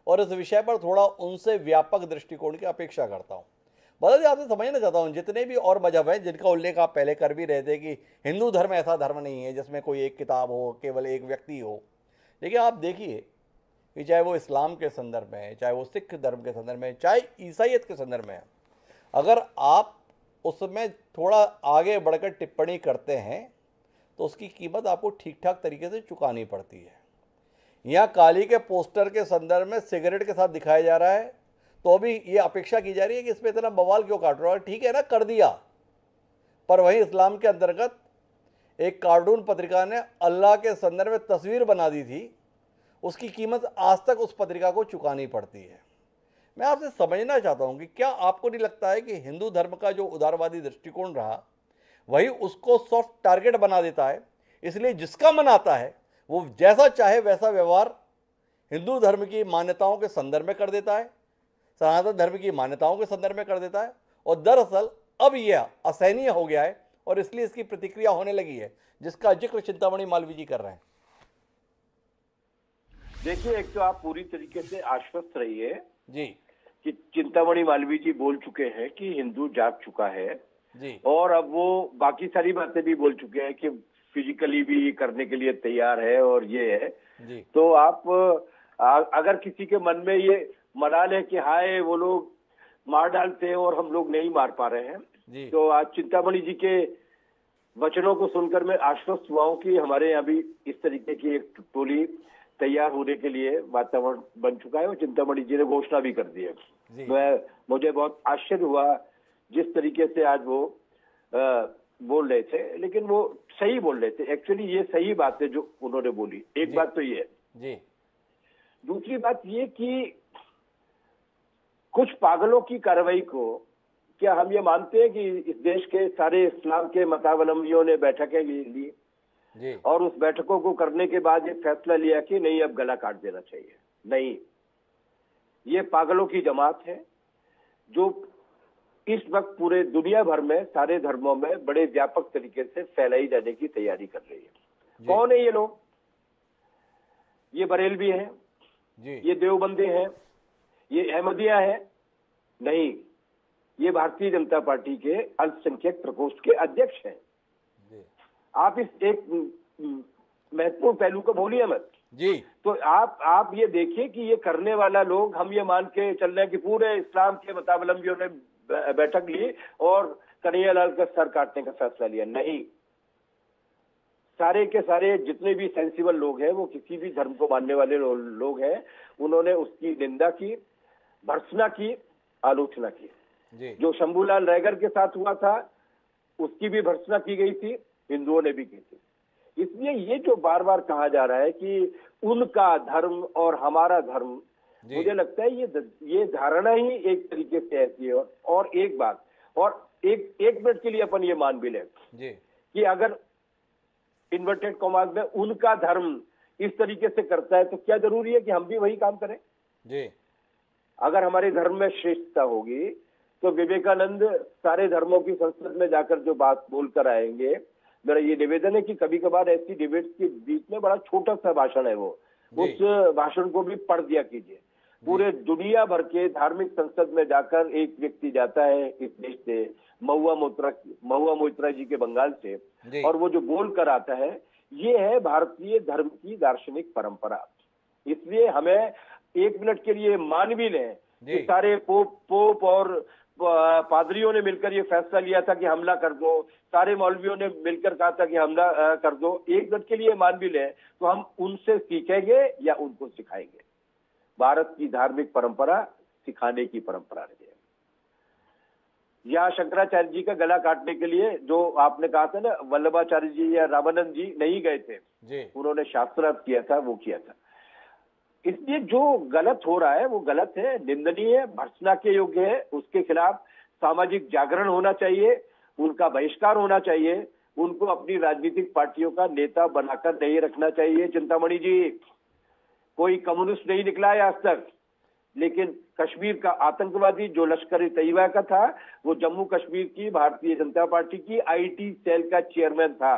और इस विषय पर थोड़ा उनसे व्यापक दृष्टिकोण की अपेक्षा करता हूँ। बादल जी, आपसे समझना चाहता हूँ, जितने भी और मजहब हैं जिनका उल्लेख आप पहले कर भी रहे थे कि हिंदू धर्म ऐसा धर्म नहीं है जिसमें कोई एक किताब हो, केवल एक व्यक्ति हो, लेकिन आप देखिए कि चाहे वो इस्लाम के संदर्भ में है, चाहे वो सिख धर्म के संदर्भ में, चाहे ईसाइयत के संदर्भ में है, अगर आप उसमें थोड़ा आगे बढ़कर टिप्पणी करते हैं तो उसकी कीमत आपको ठीक ठाक तरीके से चुकानी पड़ती है। यहाँ काली के पोस्टर के संदर्भ में सिगरेट के साथ दिखाया जा रहा है, तो भी ये अपेक्षा की जा रही है कि इस पर इतना बवाल क्यों काट रहा है। ठीक है ना, कर दिया, पर वहीं इस्लाम के अंतर्गत एक कार्टून पत्रिका ने अल्लाह के संदर्भ में तस्वीर बना दी थी, उसकी कीमत आज तक उस पत्रिका को चुकानी पड़ती है। मैं आपसे समझना चाहता हूँ कि क्या आपको नहीं लगता है कि हिंदू धर्म का जो उदारवादी दृष्टिकोण रहा वही उसको सॉफ्ट टारगेट बना देता है, इसलिए जिसका मन आता है वो जैसा चाहे वैसा व्यवहार हिंदू धर्म की मान्यताओं के संदर्भ में कर देता है, सनातन धर्म की मान्यताओं के संदर्भ में कर देता है, और दरअसल अब यह असहनीय हो गया है और इसलिए इसकी प्रतिक्रिया होने लगी है, जिसका जिक्र चिंतामणि मालवीय जी कर रहे हैं। देखिए, एक तो आप पूरी तरीके से आश्वस्त रहिए जी कि चिंतामणि मालवीय जी बोल चुके हैं कि हिंदू जाग चुका है जी, और अब वो बाकी सारी बातें भी बोल चुके हैं कि फिजिकली भी करने के लिए तैयार है और ये है जी। तो आप अगर किसी के मन में ये मलाल है कि हाय वो लोग मार डालते हैं और हम लोग नहीं मार पा रहे हैं, तो आज चिंतामणि जी के वचनों को सुनकर मैं आश्वस्त हुआ हूं कि हमारे यहाँ भी इस तरीके की एक टोली तैयार होने के लिए वातावरण बन चुका है और चिंतामणि जी ने घोषणा भी कर दी है। मुझे बहुत आश्चर्य हुआ जिस तरीके से आज वो बोल रहे थे, लेकिन वो सही बोल रहे थे। एक्चुअली ये सही बात है जो उन्होंने बोली। एक बात तो ये है, दूसरी बात ये कि कुछ पागलों की कार्रवाई को क्या हम ये मानते हैं कि इस देश के सारे इस्लाम के मतावलंबियों ने बैठकें ली और उस बैठकों को करने के बाद ये फैसला लिया कि नहीं अब गला काट देना चाहिए? नहीं, ये पागलों की जमात है जो इस वक्त पूरे दुनिया भर में सारे धर्मों में बड़े व्यापक तरीके से फैलाई जाने की तैयारी कर रही है। कौन है ये लोग? ये बरेलवी हैं, ये देवबंदी हैं, ये अहमदिया है? नहीं, ये भारतीय जनता पार्टी के अल्पसंख्यक प्रकोष्ठ के अध्यक्ष हैं। आप इस एक महत्वपूर्ण पहलू को भूलिए मत जी। तो आप ये देखिए कि ये करने वाला लोग, हम ये मान के चल रहे हैं कि पूरे इस्लाम के मतावलंबियों ने बैठक ली और कन्हैयालाल का सर काटने का फैसला लिया। नहीं, सारे के सारे जितने भी सेंसिबल लोग हैं, वो किसी भी धर्म को मानने वाले लोग हैं, उन्होंने उसकी निंदा की, भर्त्सना की, आलोचना की। जो शंभूलाल रैगर के साथ हुआ था उसकी भी भर्त्सना की गई थी, हिंदुओं ने भी की थी। इसलिए ये जो बार बार कहा जा रहा है कि उनका धर्म और हमारा धर्म, मुझे लगता है ये धारणा ही एक तरीके से ऐसी है। और एक बात, और एक मिनट के लिए अपन ये मान भी लें कि अगर इन्वर्टेड कॉमास में उनका धर्म इस तरीके से करता है तो क्या जरूरी है कि हम भी वही काम करें? अगर हमारे धर्म में श्रेष्ठता होगी तो विवेकानंद सारे धर्मों की संसद में जाकर जो बात बोलकर आएंगे, मेरा ये निवेदन है कि कभी कभार ऐसी डिबेट्स के बीच में बड़ा छोटा सा भाषण है वो, उस भाषण को भी पढ़ दिया कीजिए। पूरे दुनिया भर के धार्मिक संसद में जाकर एक व्यक्ति जाता है इस देश से, महुआ मोइत्रा जी के बंगाल से, और वो जो बोल कर आता है, ये है भारतीय धर्म की दार्शनिक परंपरा। इसलिए हमें एक मिनट के लिए मान भी लें कि सारे पोप और पादरियों ने मिलकर ये फैसला लिया था कि हमला कर दो, सारे मौलवियों ने मिलकर कहा था कि हमला कर दो, एक मिनट के लिए मान भी लें तो हम उनसे सीखेंगे या उनको सिखाएंगे? भारत की धार्मिक परंपरा सिखाने की परंपरा रही है। यहाँ शंकराचार्य जी का गला काटने के लिए जो आपने कहा था ना, वल्लभाचार्य जी या रामानंद जी नहीं गए थे, उन्होंने शास्त्रार्थ किया था, वो किया था। इसलिए जो गलत हो रहा है वो गलत है, निंदनीय है, भर्त्सना के योग्य है। उसके खिलाफ सामाजिक जागरण होना चाहिए, उनका बहिष्कार होना चाहिए, उनको अपनी राजनीतिक पार्टियों का नेता बनाकर नहीं रखना चाहिए। चिंतामणि जी, कोई कम्युनिस्ट नहीं निकला है आज तक, लेकिन कश्मीर का आतंकवादी जो लश्कर तैयबा का था, वो जम्मू कश्मीर की भारतीय जनता पार्टी की IT सेल का चेयरमैन था।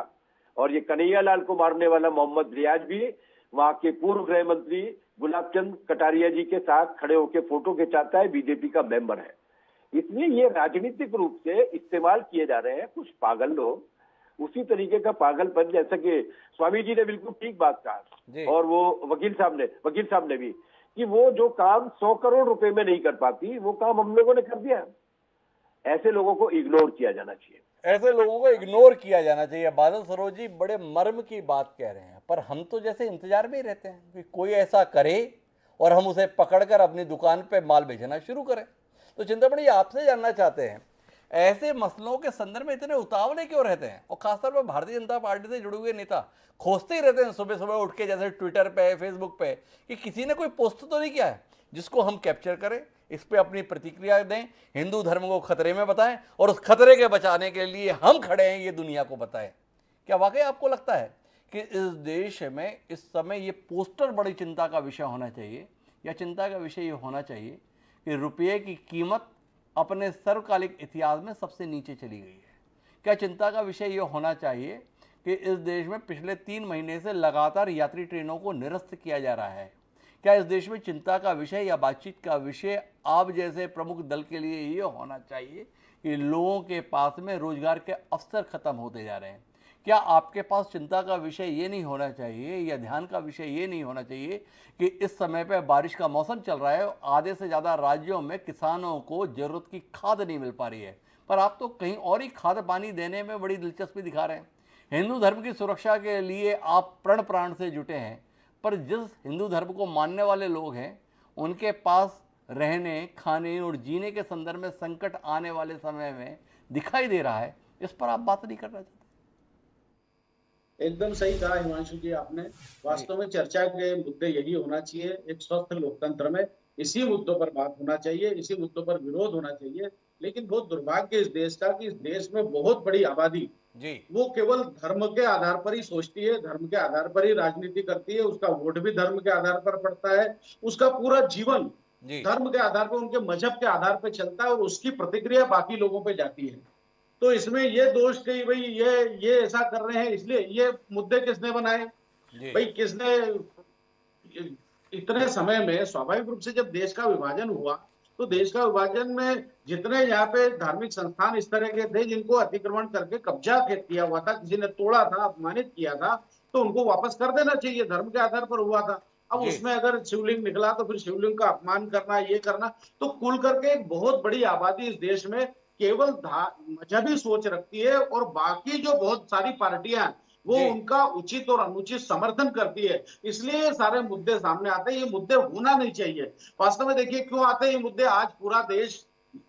और ये कन्हैयालाल को मारने वाला मोहम्मद रियाज भी वहां के पूर्व गृह मंत्री गुलाब चंद कटारिया जी के साथ खड़े होकर फोटो खिंचाता है, बीजेपी का मेंबर है। इसलिए ये राजनीतिक रूप से इस्तेमाल किए जा रहे हैं कुछ पागल लोग, उसी तरीके का पागलपन जैसा कि स्वामी जी ने बिल्कुल ठीक बात कहा, और वो वकील साहब ने भी, कि वो जो काम 100 करोड़ रुपए में नहीं कर पाती, वो काम हम लोगों ने कर दिया। ऐसे लोगों को इग्नोर किया जाना चाहिए। ऐसे लोगों को इग्नोर किया जाना चाहिए। बादल सरोज जी बड़े मर्म की बात कह रहे हैं, पर हम तो जैसे इंतजार में ही रहते हैं कि कोई ऐसा करे और हम उसे पकड़कर अपनी दुकान पे माल बेचना शुरू करें। तो चिंतामणि जी, आपसे जानना चाहते हैं, ऐसे मसलों के संदर्भ में इतने उतावले क्यों रहते हैं? और खासतौर पर भारतीय जनता पार्टी से जुड़े हुए नेता खोजते ही रहते हैं सुबह सुबह उठ के, जैसे ट्विटर पे, फेसबुक पे, कि किसी ने कोई पोस्ट तो नहीं किया है जिसको हम कैप्चर करें, इस पे अपनी प्रतिक्रिया दें, हिंदू धर्म को खतरे में बताएं और उस खतरे के बचाने के लिए हम खड़े हैं ये दुनिया को बताएं। क्या वाकई आपको लगता है कि इस देश में इस समय ये पोस्टर बड़ी चिंता का विषय होना चाहिए, या चिंता का विषय ये होना चाहिए कि रुपये की कीमत अपने सर्वकालिक इतिहास में सबसे नीचे चली गई है? क्या चिंता का विषय ये होना चाहिए कि इस देश में पिछले 3 महीने से लगातार यात्री ट्रेनों को निरस्त किया जा रहा है? क्या इस देश में चिंता का विषय या बातचीत का विषय आप जैसे प्रमुख दल के लिए ये होना चाहिए कि लोगों के पास में रोजगार के अवसर खत्म होते जा रहे हैं? क्या आपके पास चिंता का विषय ये नहीं होना चाहिए या ध्यान का विषय ये नहीं होना चाहिए कि इस समय पे बारिश का मौसम चल रहा है, आधे से ज़्यादा राज्यों में किसानों को ज़रूरत की खाद नहीं मिल पा रही है, पर आप तो कहीं और ही खाद पानी देने में बड़ी दिलचस्पी दिखा रहे हैं। हिंदू धर्म की सुरक्षा के लिए आप प्रण प्राण से जुटे हैं, पर जिस हिंदू धर्म को मानने वाले लोग हैं उनके पास रहने, खाने और जीने के संदर्भ में संकट आने वाले समय में दिखाई दे रहा है, इस पर आप बात नहीं करना चाहते? एकदम सही कहा हिमांशु जी आपने। वास्तव में चर्चा के मुद्दे यही होना चाहिए एक स्वस्थ लोकतंत्र में, इसी मुद्दों पर बात होना चाहिए, इसी मुद्दों पर विरोध होना चाहिए। लेकिन बहुत दुर्भाग्य इस देश का कि इस देश में बहुत बड़ी आबादी जी वो केवल धर्म के आधार पर ही सोचती है, धर्म के आधार पर ही राजनीति करती है, उसका वोट भी धर्म के आधार पर पड़ता है, उसका पूरा जीवन धर्म के आधार पर, उनके मजहब के आधार पर चलता है और उसकी प्रतिक्रिया बाकी लोगों पे जाती है। तो इसमें ये दोष कि भाई ये ऐसा कर रहे हैं, इसलिए ये मुद्दे किसने बनाए? भाई किसने? इतने समय में स्वाभाविक रूप से जब देश का विभाजन हुआ तो देश का विभाजन में जितने यहाँ पे धार्मिक संस्थान इस तरह के थे जिनको अतिक्रमण करके कब्जा किया हुआ था, किसी ने तोड़ा था, अपमानित किया था, तो उनको वापस कर देना चाहिए। धर्म के आधार पर हुआ था। अब उसमें अगर शिवलिंग निकला तो फिर शिवलिंग का अपमान करना, ये करना, तो कुल करके एक बहुत बड़ी आबादी इस देश में केवल मजहबी सोच रखती है और बाकी जो बहुत सारी पार्टियां वो उनका उचित और अनुचित समर्थन करती है। इसलिए ये सारे मुद्दे सामने आते हैं। ये मुद्दे होना नहीं चाहिए। वास्तव में देखिए क्यों आते हैं ये मुद्दे। आज पूरा देश,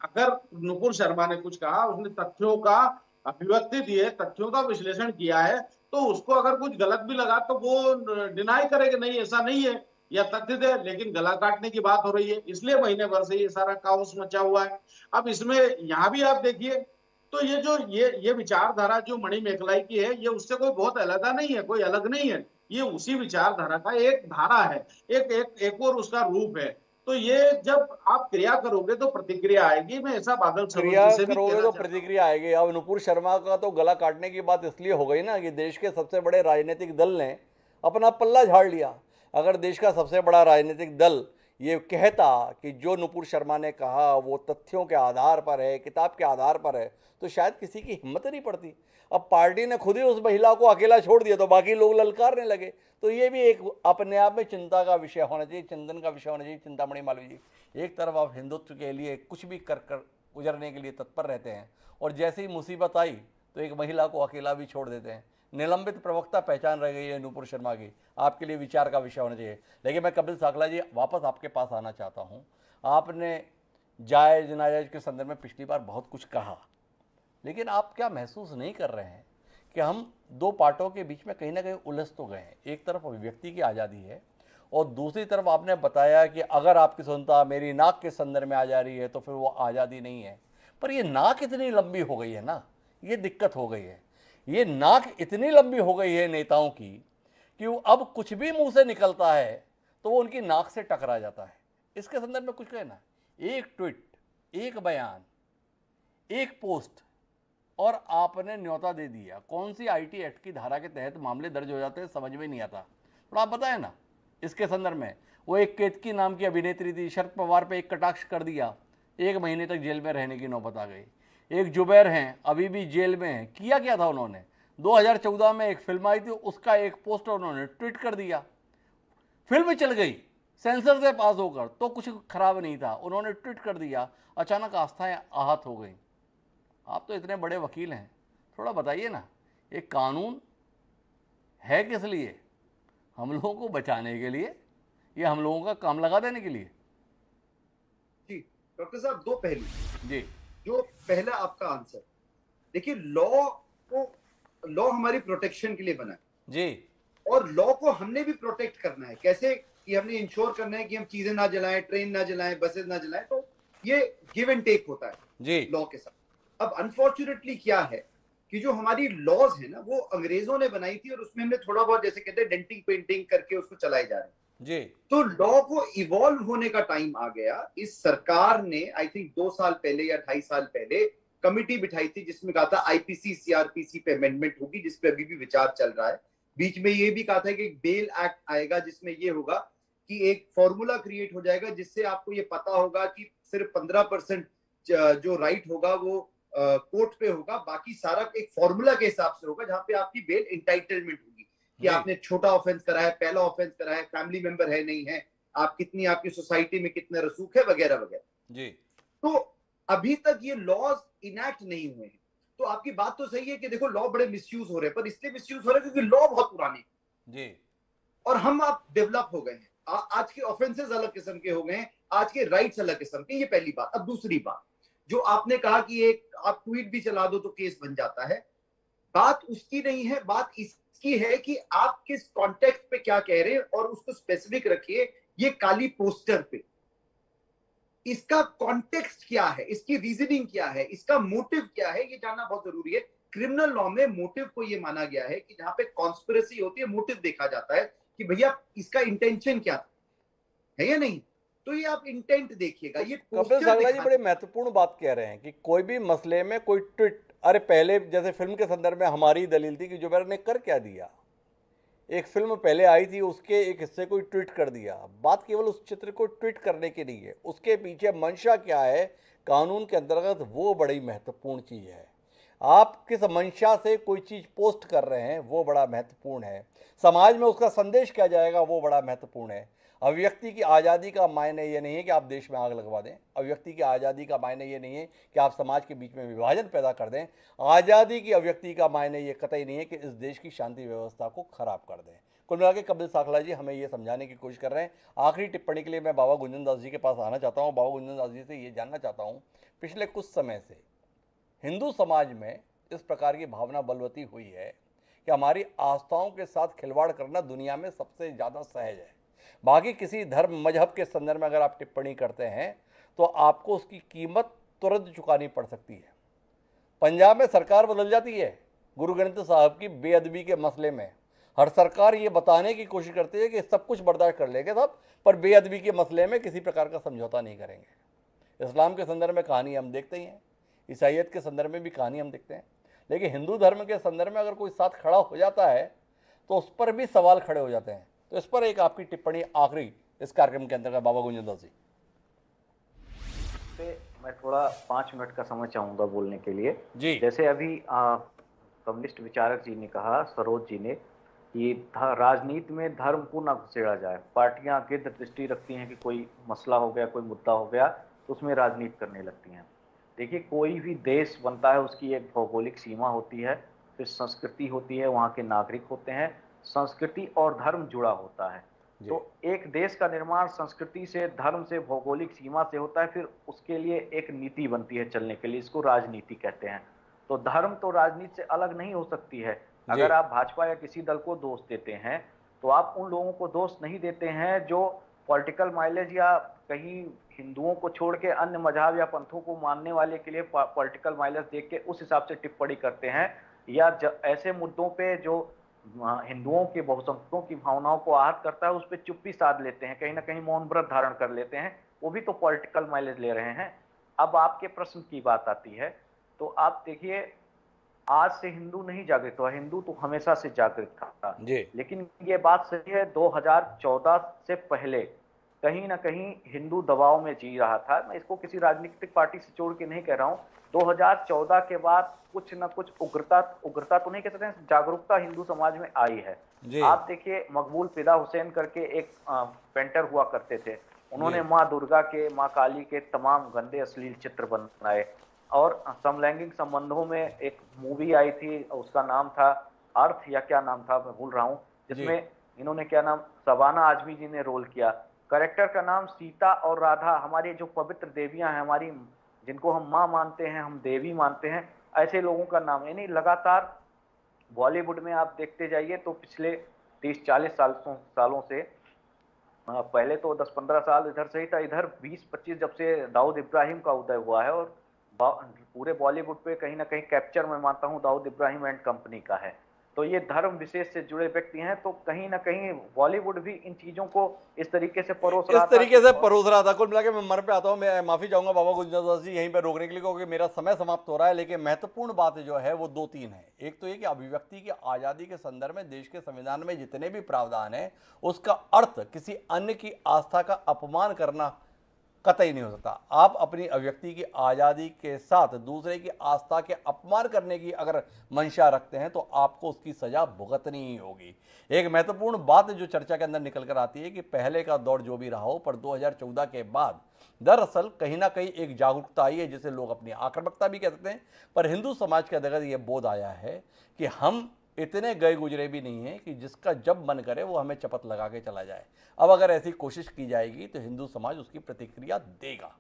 अगर नुपुर शर्मा ने कुछ कहा, उसने तथ्यों का अभिव्यक्ति दी है, तथ्यों का विश्लेषण किया है, तो उसको अगर कुछ गलत भी लगा तो वो डिनाई करेगा, नहीं ऐसा नहीं है, या तथ्य दे, लेकिन गला काटने की बात हो रही है। इसलिए महीने भर से ये सारा काओस मचा हुआ है। अब इसमें यहां भी आप देखिए तो ये जो ये विचारधारा जो मणिमेखलाई की है, ये उससे कोई बहुत अलग नहीं है, कोई अलग नहीं है। ये उसी विचारधारा का एक धारा है, एक और उसका रूप है। तो ये जब आप क्रिया करोगे तो प्रतिक्रिया आएगी। मैं ऐसा बादल क्रिया करोगे तो प्रतिक्रिया आएगी। अब नुपुर शर्मा का तो गला काटने की बात इसलिए हो गई ना कि देश के सबसे बड़े राजनीतिक दल ने अपना पल्ला झाड़ लिया। अगर देश का सबसे बड़ा राजनीतिक दल ये कहता कि जो नुपुर शर्मा ने कहा वो तथ्यों के आधार पर है, किताब के आधार पर है, तो शायद किसी की हिम्मत नहीं पड़ती। अब पार्टी ने खुद ही उस महिला को अकेला छोड़ दिया तो बाकी लोग ललकारने लगे। तो ये भी एक अपने आप में चिंता का विषय होना चाहिए, चिंतन का विषय होना चाहिए। चिंतामणि मालवीय जी, एक तरफ आप हिंदुत्व के लिए कुछ भी कर गुजरने के लिए तत्पर रहते हैं और जैसे ही मुसीबत आई तो एक महिला को अकेला भी छोड़ देते हैं। निलंबित प्रवक्ता पहचान रह गई है नुपुर शर्मा की, आपके लिए विचार का विषय होना चाहिए। लेकिन मैं कपिल साकला जी वापस आपके पास आना चाहता हूँ। आपने जायज़ नाजायज़ के संदर्भ में पिछली बार बहुत कुछ कहा, लेकिन आप क्या महसूस नहीं कर रहे हैं कि हम दो पार्टों के बीच में कहीं ना कहीं उलझ तो गए हैं? एक तरफ अभिव्यक्ति की आज़ादी है और दूसरी तरफ आपने बताया कि अगर आपकी स्वतंत्रता मेरी नाक के संदर्भ में आ जा रही है तो फिर वो आज़ादी नहीं है। पर ये नाक इतनी लंबी हो गई है ना, ये दिक्कत हो गई है। ये नाक इतनी लंबी हो गई है नेताओं की कि वो अब कुछ भी मुंह से निकलता है तो वो उनकी नाक से टकरा जाता है। इसके संदर्भ में कुछ कहना? एक ट्वीट, एक बयान, एक पोस्ट और आपने न्योता दे दिया। कौन सी आईटी एक्ट की धारा के तहत मामले दर्ज हो जाते हैं समझ में नहीं आता। थोड़ा आप बताएं ना इसके संदर्भ में। वो एक केतकी नाम की अभिनेत्री थी, शरद पवार पे एक कटाक्ष कर दिया, 1 महीने तक जेल में रहने की नौबत आ गई। एक जुबैर हैं, अभी भी जेल में हैं। किया क्या था उन्होंने? 2014 में एक फिल्म आई थी, उसका एक पोस्टर उन्होंने ट्वीट कर दिया, फिल्म चल गई सेंसर से पास होकर, तो कुछ खराब नहीं था, उन्होंने ट्वीट कर दिया, अचानक आस्थाएं आहत हो गई। आप तो इतने बड़े वकील हैं, थोड़ा बताइए ना, ये कानून है किस लिए? हम लोगों को बचाने के लिए या हम लोगों का काम लगा देने के लिए? जी डॉक्टर साहब, दो पहलू। जी, जो पहला आपका आंसर, देखिए लॉ हमारी प्रोटेक्शन के लिए बना है जी, और लॉ को हमने भी प्रोटेक्ट करना है। कैसे कि हमने इंश्योर करना है कि हम चीजें ना जलाएं, ट्रेन ना जलाएं, बसेस ना जलाएं, तो ये गिव एंड टेक होता है जी, लॉ के साथ। अब अनफॉर्चुनेटली क्या है कि जो हमारी लॉज है ना, वो अंग्रेजों ने बनाई थी और उसमें हमने थोड़ा बहुत, जैसे कहते हैं, डेंटिंग पेंटिंग करके उसको चलाए जा रहे हैं। जी, तो लॉ को इवॉल्व होने का टाइम आ गया। इस सरकार ने आई थिंक 2 साल पहले या 2.5 साल पहले कमिटी बिठाई थी जिसमें कहा था आईपीसी सीआरपीसी पे अमेंडमेंट होगी, जिसपे अभी भी विचार चल रहा है। बीच में ये भी कहा था कि एक बेल एक्ट आएगा जिसमें ये होगा कि एक फॉर्मूला क्रिएट हो जाएगा जिससे आपको ये पता होगा कि सिर्फ 15% जो राइट होगा वो कोर्ट पे होगा, बाकी सारा एक फॉर्मूला के हिसाब से होगा जहां पे आपकी बेल इंटाइटलमेंट होगी कि आपने छोटा ऑफेंस करा है, पहला ऑफेंस करा है, फैमिली मेंबर है नहीं है, आप कितनी, आपकी सोसाइटी में कितने रसूख है, वगैरह वगैरह। जी। तो अभी तक ये लॉज इनैक्ट नहीं हुए हैं। तो आपकी बात तो सही है कि देखो लॉ बड़े मिसयूज हो रहे हैं, पर इसलिए मिसयूज हो रहे हैं क्योंकि लॉ बहुत पुराने जी, और हम आप डेवलप हो गए हैं। आज के ऑफेंसेस अलग किस्म के हो गए हैं, आज के राइट्स अलग किस्म के। ये पहली बात। अब दूसरी बात, जो आपने कहा कि एक आप ट्वीट भी चला दो तो केस बन जाता है, बात उसकी नहीं है, बात इसकी है कि आप किस कॉन्टेक्स्ट पे क्या कह रहे हैं और उसको स्पेसिफिक रखिए। ये काली पोस्टर पे इसका कॉन्टेक्स्ट क्या है, इसकी रीजनिंग क्या है, इसका मोटिव क्या है, ये जानना बहुत जरूरी है। क्रिमिनल लॉ में मोटिव को ये माना गया है कि जहां पे कॉन्स्पिरेसी होती है, मोटिव देखा जाता है कि भैया इसका इंटेंशन क्या था, है या नहीं। तो ये आप इंटेंट देखिएगा। ये कपिल सांगला जी बड़े महत्वपूर्ण बात कह रहे हैं कि कोई भी मसले में कोई ट्वीट, अरे पहले जैसे फिल्म के संदर्भ में हमारी दलील थी कि जुबैर ने कर क्या दिया, एक फिल्म पहले आई थी उसके एक हिस्से को ट्वीट कर दिया। बात केवल उस चित्र को ट्वीट करने की नहीं है, उसके पीछे मंशा क्या है कानून के अंतर्गत, वो बड़ी महत्वपूर्ण चीज़ है। आप किस मंशा से कोई चीज़ पोस्ट कर रहे हैं वो बड़ा महत्वपूर्ण है। समाज में उसका संदेश क्या जाएगा वो बड़ा महत्वपूर्ण है। अभिव्यक्ति की आज़ादी का मायने ये नहीं है कि आप देश में आग लगवा दें। अभिव्यक्ति की आज़ादी का मायने ये नहीं है कि आप समाज के बीच में विभाजन पैदा कर दें। आज़ादी की अभिव्यक्ति का मायने ये कतई नहीं है कि इस देश की शांति व्यवस्था को खराब कर दें। कुल मिला के कपिल सांगला जी हमें ये समझाने की कोशिश कर रहे हैं। आखिरी टिप्पणी के लिए मैं बाबा गुंजन दास जी के पास आना चाहता हूँ। बाबा गुंजन दास जी से ये जानना चाहता हूँ, पिछले कुछ समय से हिंदू समाज में इस प्रकार की भावना बलवती हुई है कि हमारी आस्थाओं के साथ खिलवाड़ करना दुनिया में सबसे ज़्यादा सहज है। बाकी किसी धर्म मजहब के संदर्भ में अगर आप टिप्पणी करते हैं तो आपको उसकी कीमत तुरंत चुकानी पड़ सकती है। पंजाब में सरकार बदल जाती है गुरु ग्रंथ साहब की बेअदबी के मसले में। हर सरकार ये बताने की कोशिश करती है कि सब कुछ बर्दाश्त कर लेंगे सब, पर बेअदबी के मसले में किसी प्रकार का समझौता नहीं करेंगे। इस्लाम के संदर्भ में कहानी हम देखते ही हैं, ईसाइयत के संदर्भ में भी कहानी हम देखते हैं, लेकिन हिंदू धर्म के संदर्भ में अगर कोई साथ खड़ा हो जाता है तो उस पर भी सवाल खड़े हो जाते हैं। तो इस पर एक आपकी टिप्पणी आखिरी इस कार्यक्रम के अंतर्गत बाबा गुंजन दास जी। मैं थोड़ा 5 मिनट का समय चाहूंगा बोलने के लिए जी। जैसे अभी कम्युनिस्ट विचारक जी ने कहा, सरोज जी ने, कि राजनीति में धर्म को ना घुसेड़ा जाए। पार्टियां गिद्ध दृष्टि रखती हैं कि कोई मसला हो गया, कोई मुद्दा हो गया तो उसमें राजनीति करने लगती हैं। देखिए, कोई भी देश बनता है उसकी एक भौगोलिक सीमा होती है, फिर संस्कृति होती है, वहाँ के नागरिक होते हैं, संस्कृति और धर्म जुड़ा होता है। तो एक देश का निर्माण संस्कृति से, धर्म से, भौगोलिक सीमा से होता है, फिर उसके लिए एक नीति बनती है चलने के लिए, इसको राजनीति कहते हैं। तो धर्म तो राजनीति से अलग नहीं हो सकती है। अगर आप भाजपा या किसी दल को दोष देते हैं तो आप उन लोगों को दोष नहीं देते हैं जो पॉलिटिकल माइलेज या कहीं हिंदुओं को छोड़ के अन्य मजहब या पंथों को मानने वाले के लिए पॉलिटिकल माइलेज देख के उस हिसाब से टिप्पणी करते हैं, या ऐसे मुद्दों पे जो हिंदुओं के, बहुसंख्यकों की भावनाओं को आहत करता है उस पर चुप्पी साध लेते हैं, कहीं ना कहीं मौन व्रत धारण कर लेते हैं, वो भी तो पॉलिटिकल माइलेज ले रहे हैं। अब आपके प्रश्न की बात आती है, तो आप देखिए, आज से हिंदू नहीं जागृत हुआ, हिंदू तो हमेशा से जागृत था। लेकिन ये बात सही है, 2014 से पहले कहीं ना कहीं हिंदू दबाव में जी रहा था। मैं इसको किसी राजनीतिक पार्टी से जोड़ के नहीं कह रहा हूँ। 2014 के बाद कुछ न कुछ उग्रता तो नहीं कह सकते, जागरूकता हिंदू समाज में आई है। आप देखिए, मकबूल फिदा हुसैन करके एक पेंटर हुआ करते थे, उन्होंने माँ दुर्गा के, माँ काली के तमाम गंदे अश्लील चित्र बनाए। और समलैंगिक संबंधों में एक मूवी आई थी, उसका नाम था अर्थ या क्या नाम था, मैं भूल रहा हूँ, जिसमें इन्होंने क्या नाम, शबाना आजमी जी ने रोल किया। कैरेक्टर का नाम सीता और राधा, हमारी जो पवित्र देवियां हैं, हमारी जिनको हम माँ मानते हैं, हम देवी मानते हैं, ऐसे लोगों का नाम। यानी लगातार बॉलीवुड में आप देखते जाइए तो पिछले 30-40 सालों से, पहले तो 10-15 साल इधर से ही था, इधर 20-25 जब से दाऊद इब्राहिम का उदय हुआ है, और पूरे बॉलीवुड पे कहीं ना कहीं कैप्चर मैं मानता हूँ दाऊद इब्राहिम एंड कंपनी का है। तो ये धर्म विशेष से जुड़े व्यक्ति हैं, तो कहीं ना कहीं बॉलीवुड भी इन चीजों को इस तरीके से परोस रहा था। इस तरीके से परोस रहा था। कुल मिला के मैं मन पे आता हूँ, मैं माफी चाहूंगा बाबा गुंजादास जी यहीं पे रोकने के लिए, क्योंकि मेरा समय समाप्त हो रहा है। लेकिन महत्वपूर्ण बात जो है वो 2-3 है। एक तो ये कि अभिव्यक्ति की आजादी के संदर्भ में देश के संविधान में जितने भी प्रावधान है, उसका अर्थ किसी अन्य की आस्था का अपमान करना कतई नहीं हो सकता। आप अपनी अभिव्यक्ति की आज़ादी के साथ दूसरे की आस्था के अपमान करने की अगर मंशा रखते हैं तो आपको उसकी सजा भुगतनी ही होगी। एक महत्वपूर्ण बात जो चर्चा के अंदर निकल कर आती है कि पहले का दौर जो भी रहा हो, पर 2014 के बाद दरअसल कहीं ना कहीं एक जागरूकता आई है, जिसे लोग अपनी आक्रामकता भी कह सकते हैं, पर हिंदू समाज के अंदर यह बोध आया है कि हम इतने गए गुजरे भी नहीं हैं कि जिसका जब मन करे वो हमें चपत लगा के चला जाए। अब अगर ऐसी कोशिश की जाएगी तो हिंदू समाज उसकी प्रतिक्रिया देगा।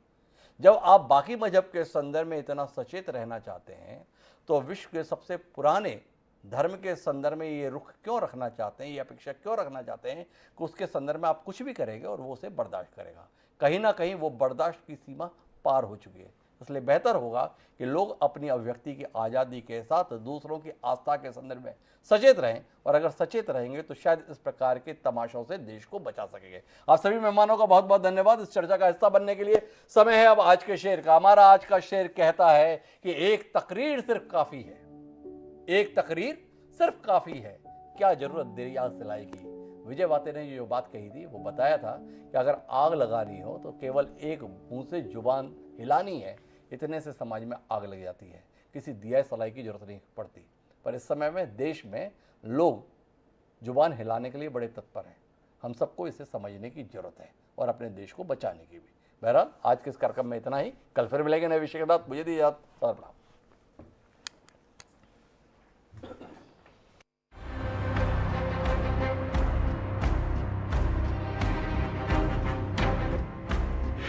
जब आप बाकी मजहब के संदर्भ में इतना सचेत रहना चाहते हैं तो विश्व के सबसे पुराने धर्म के संदर्भ में ये रुख क्यों रखना चाहते हैं, ये अपेक्षा क्यों रखना चाहते हैं कि उसके संदर्भ में आप कुछ भी करेंगे और वो उसे बर्दाश्त करेगा। कहीं ना कहीं वो बर्दाश्त की सीमा पार हो चुकी है। इसलिए बेहतर होगा कि लोग अपनी अभिव्यक्ति की आज़ादी के साथ दूसरों की आस्था के संदर्भ में सचेत रहें, और अगर सचेत रहेंगे तो शायद इस प्रकार के तमाशों से देश को बचा सकेंगे। आप सभी मेहमानों का बहुत बहुत धन्यवाद इस चर्चा का हिस्सा बनने के लिए। समय है अब आज के शेर का। हमारा आज का शेर कहता है कि एक तकरीर सिर्फ काफ़ी है, एक तकरीर सिर्फ काफ़ी है, क्या जरूरत देरी आग सिलाई की। विजय वाते ने जो बात कही थी वो बताया था कि अगर आग लगानी हो तो केवल एक मुंह से जुबान हिलानी है, इतने से समाज में आग लग जाती है, किसी दिया सलाई की जरूरत नहीं पड़ती। पर इस समय में देश में लोग जुबान हिलाने के लिए बड़े तत्पर हैं। हम सबको इसे समझने की जरूरत है और अपने देश को बचाने की भी। बहरहाल आज के इस कार्यक्रम में इतना ही। कल फिर मिलेंगे नए विषय के साथ। मुझे दी इजाजत।